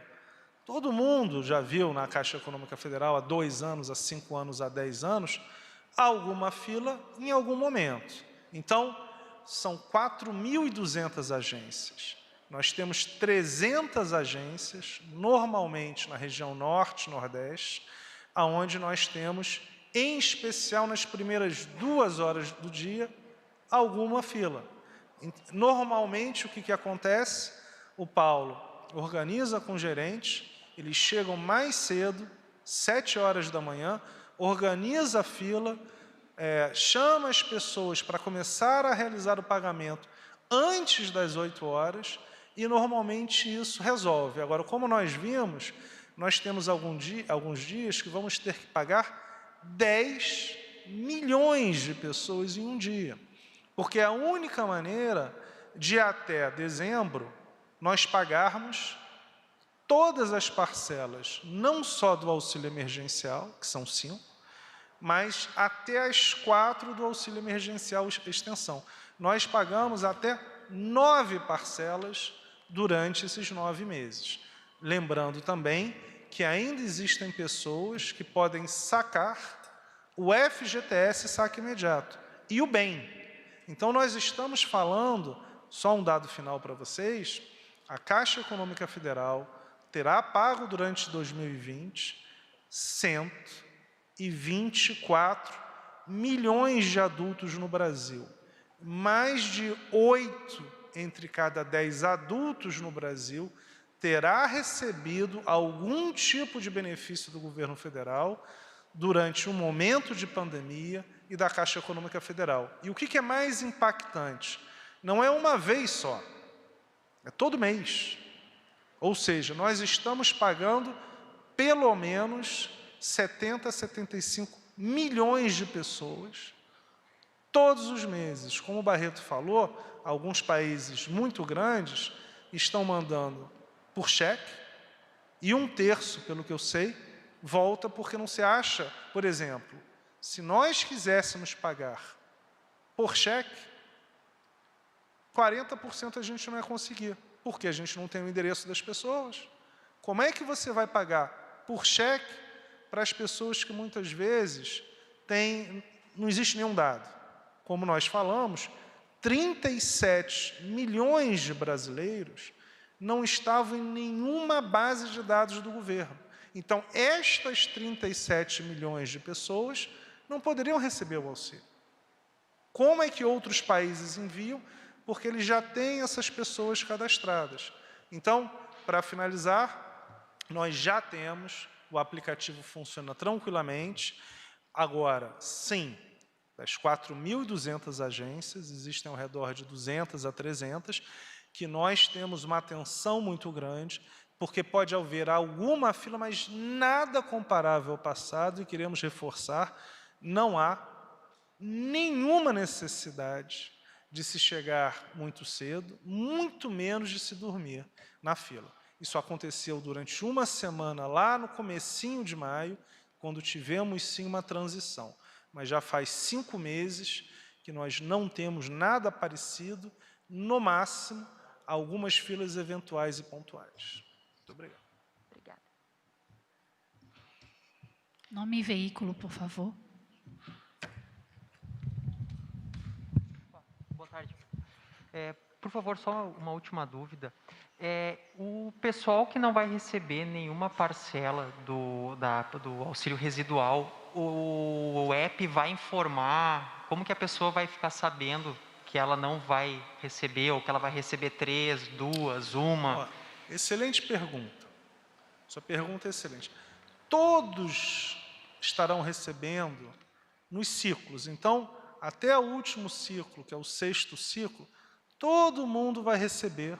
Todo mundo já viu na Caixa Econômica Federal há 2 anos, há 5 anos, há 10 anos, alguma fila em algum momento. Então, são 4.200 agências. Nós temos 300 agências, normalmente na região norte, nordeste, onde nós temos, em especial nas primeiras 2 horas do dia, alguma fila. Normalmente, o que acontece? O Paulo organiza com o gerente, eles chegam mais cedo, 7 horas da manhã, organiza a fila, chama as pessoas para começar a realizar o pagamento antes das 8 horas, e normalmente isso resolve. Agora, como nós vimos, nós temos alguns dias que vamos ter que pagar 10 milhões de pessoas em um dia, porque é a única maneira de até dezembro nós pagarmos todas as parcelas, não só do auxílio emergencial, que são 5, mas até as 4 do auxílio emergencial extensão. Nós pagamos até 9 parcelas durante esses 9 meses. Lembrando também que ainda existem pessoas que podem sacar o FGTS saque imediato e o BEM. Então, nós estamos falando, só um dado final para vocês, a Caixa Econômica Federal terá pago durante 2020 124 milhões de adultos no Brasil. Mais de 8 entre cada 10 adultos no Brasil terá recebido algum tipo de benefício do governo federal durante um momento de pandemia e da Caixa Econômica Federal. E o que é mais impactante? Não é uma vez só, é todo mês. Ou seja, nós estamos pagando pelo menos 70, 75 milhões de pessoas todos os meses. Como o Barreto falou, alguns países muito grandes estão mandando por cheque e 1/3, pelo que eu sei, volta porque não se acha, por exemplo, se nós quiséssemos pagar por cheque, 40% a gente não ia conseguir, porque a gente não tem o endereço das pessoas. Como é que você vai pagar por cheque para as pessoas que muitas vezes não existe nenhum dado? Como nós falamos, 37 milhões de brasileiros não estavam em nenhuma base de dados do governo. Então, estas 37 milhões de pessoas não poderiam receber o auxílio. Como é que outros países enviam? Porque eles já têm essas pessoas cadastradas. Então, para finalizar, nós já temos, o aplicativo funciona tranquilamente. Agora, sim, das 4.200 agências, existem ao redor de 200 a 300, que nós temos uma atenção muito grande, porque pode haver alguma fila, mas nada comparável ao passado, e queremos reforçar, não há nenhuma necessidade de se chegar muito cedo, muito menos de se dormir na fila. Isso aconteceu durante uma semana, lá no comecinho de maio, quando tivemos, sim, uma transição. Mas já faz 5 meses que nós não temos nada parecido, no máximo, algumas filas eventuais e pontuais. Muito obrigado. Obrigada. Nome e veículo, por favor. Boa tarde. Por favor, só uma última dúvida. O pessoal que não vai receber nenhuma parcela do auxílio residual, o app vai informar? Como que a pessoa vai ficar sabendo que ela não vai receber, ou que ela vai receber 3, 2, 1? Ó, excelente pergunta. Sua pergunta é excelente. Todos estarão recebendo nos ciclos. Então, até o último ciclo, que é o 6º ciclo, todo mundo vai receber.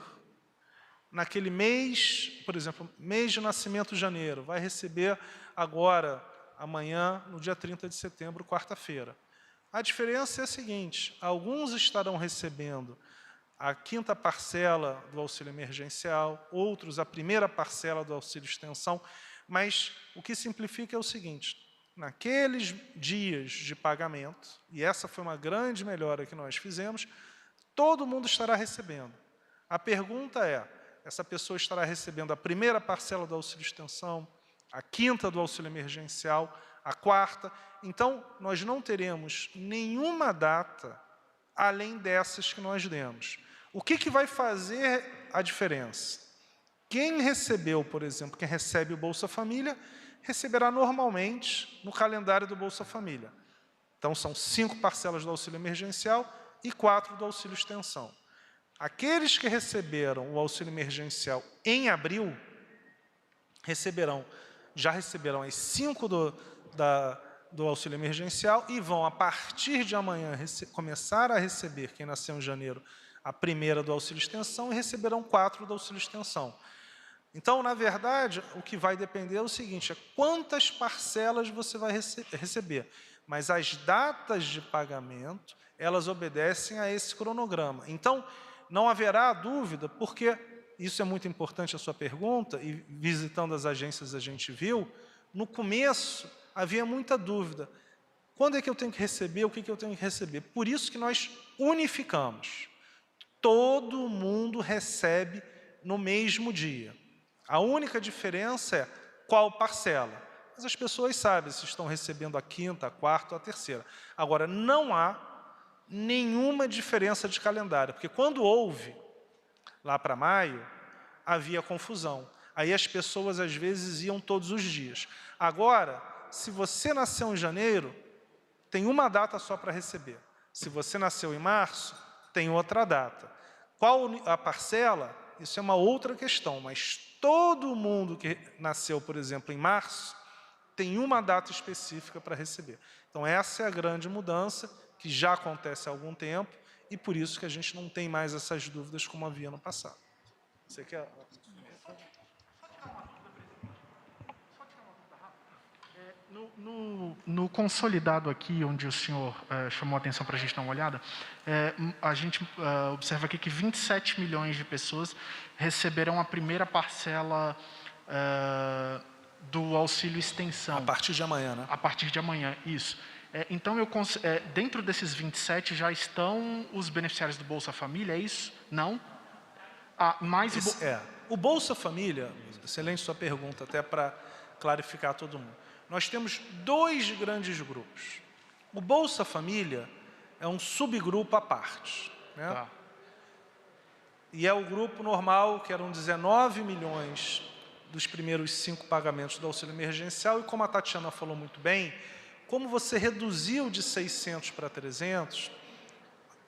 Naquele mês, por exemplo, mês de nascimento de janeiro, vai receber agora, amanhã, no dia 30 de setembro, quarta-feira. A diferença é a seguinte: alguns estarão recebendo a 5ª parcela do auxílio emergencial, outros a 1ª parcela do auxílio extensão, mas o que simplifica é o seguinte: naqueles dias de pagamento, e essa foi uma grande melhora que nós fizemos, todo mundo estará recebendo. A pergunta é: essa pessoa estará recebendo a 1ª parcela do auxílio extensão, a 5ª do auxílio emergencial, a 4ª? Então, nós não teremos nenhuma data além dessas que nós demos. O que vai fazer a diferença? Quem recebeu, por exemplo, quem recebe o Bolsa Família, receberá normalmente no calendário do Bolsa Família. Então, são 5 parcelas do auxílio emergencial e 4 do auxílio extensão. Aqueles que receberam o auxílio emergencial em abril, já receberão as 5 do auxílio emergencial e vão, a partir de amanhã, começar a receber, quem nasceu em janeiro, a 1ª do auxílio extensão, e receberão 4 do auxílio extensão. Então, na verdade, o que vai depender é o seguinte: é quantas parcelas você vai receber. Mas as datas de pagamento, elas obedecem a esse cronograma. Então, não haverá dúvida, porque isso é muito importante a sua pergunta, e visitando as agências a gente viu, no começo havia muita dúvida. Quando é que eu tenho que receber? O que eu tenho que receber? Por isso que nós unificamos. Todo mundo recebe no mesmo dia. A única diferença é qual parcela. Mas as pessoas sabem se estão recebendo a 5ª, a 4ª ou a 3ª. Agora, não há nenhuma diferença de calendário, porque quando houve, lá para maio, havia confusão. Aí as pessoas, às vezes, iam todos os dias. Agora, se você nasceu em janeiro, tem uma data só para receber. Se você nasceu em março, tem outra data. Qual a parcela? Isso é uma outra questão, mas todo mundo que nasceu, por exemplo, em março, tem uma data específica para receber. Então, essa é a grande mudança, que já acontece há algum tempo, e por isso que a gente não tem mais essas dúvidas como havia no passado. Você quer... No consolidado aqui, onde o senhor chamou a atenção para a gente dar uma olhada, a gente observa aqui que 27 milhões de pessoas receberão a 1ª parcela do auxílio extensão. A partir de amanhã, né? A partir de amanhã, isso. Então, dentro desses 27 já estão os beneficiários do Bolsa Família, é isso? Não? O Bolsa Família, excelente sua pergunta, até para clarificar todo mundo. Nós temos 2 grandes grupos. O Bolsa Família é um subgrupo à parte, né? Tá. E é o grupo normal, que eram 19 milhões dos primeiros 5 pagamentos do auxílio emergencial, e como a Tatiana falou muito bem, como você reduziu de 600 para 300,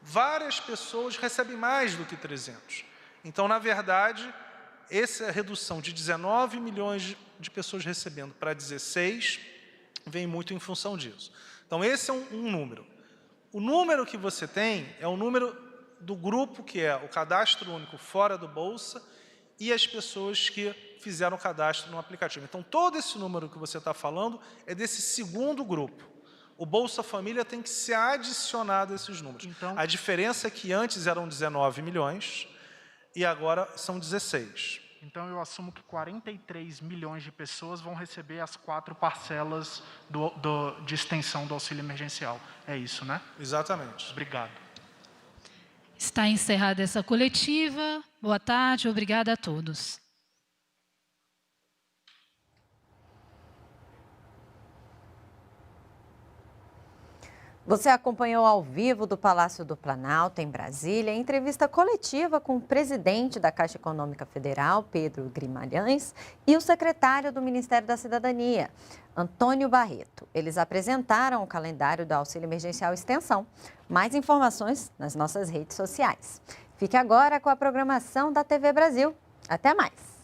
várias pessoas recebem mais do que 300. Então, na verdade, essa redução de 19 milhões de pessoas recebendo para 16 vem muito em função disso. Então, esse é um número. O número que você tem é o número do grupo que é o cadastro único fora do Bolsa e as pessoas que fizeram o cadastro no aplicativo. Então, todo esse número que você está falando é desse segundo grupo. O Bolsa Família tem que ser adicionado a esses números. Então, a diferença é que antes eram 19 milhões e agora são 16. Então, eu assumo que 43 milhões de pessoas vão receber as 4 parcelas de extensão do auxílio emergencial. É isso, né? Exatamente. Obrigado. Está encerrada essa coletiva. Boa tarde, obrigada a todos. Você acompanhou ao vivo do Palácio do Planalto, em Brasília, a entrevista coletiva com o presidente da Caixa Econômica Federal, Pedro Guimarães, e o secretário do Ministério da Cidadania, Antônio Barreto. Eles apresentaram o calendário do Auxílio Emergencial Extensão. Mais informações nas nossas redes sociais. Fique agora com a programação da TV Brasil. Até mais!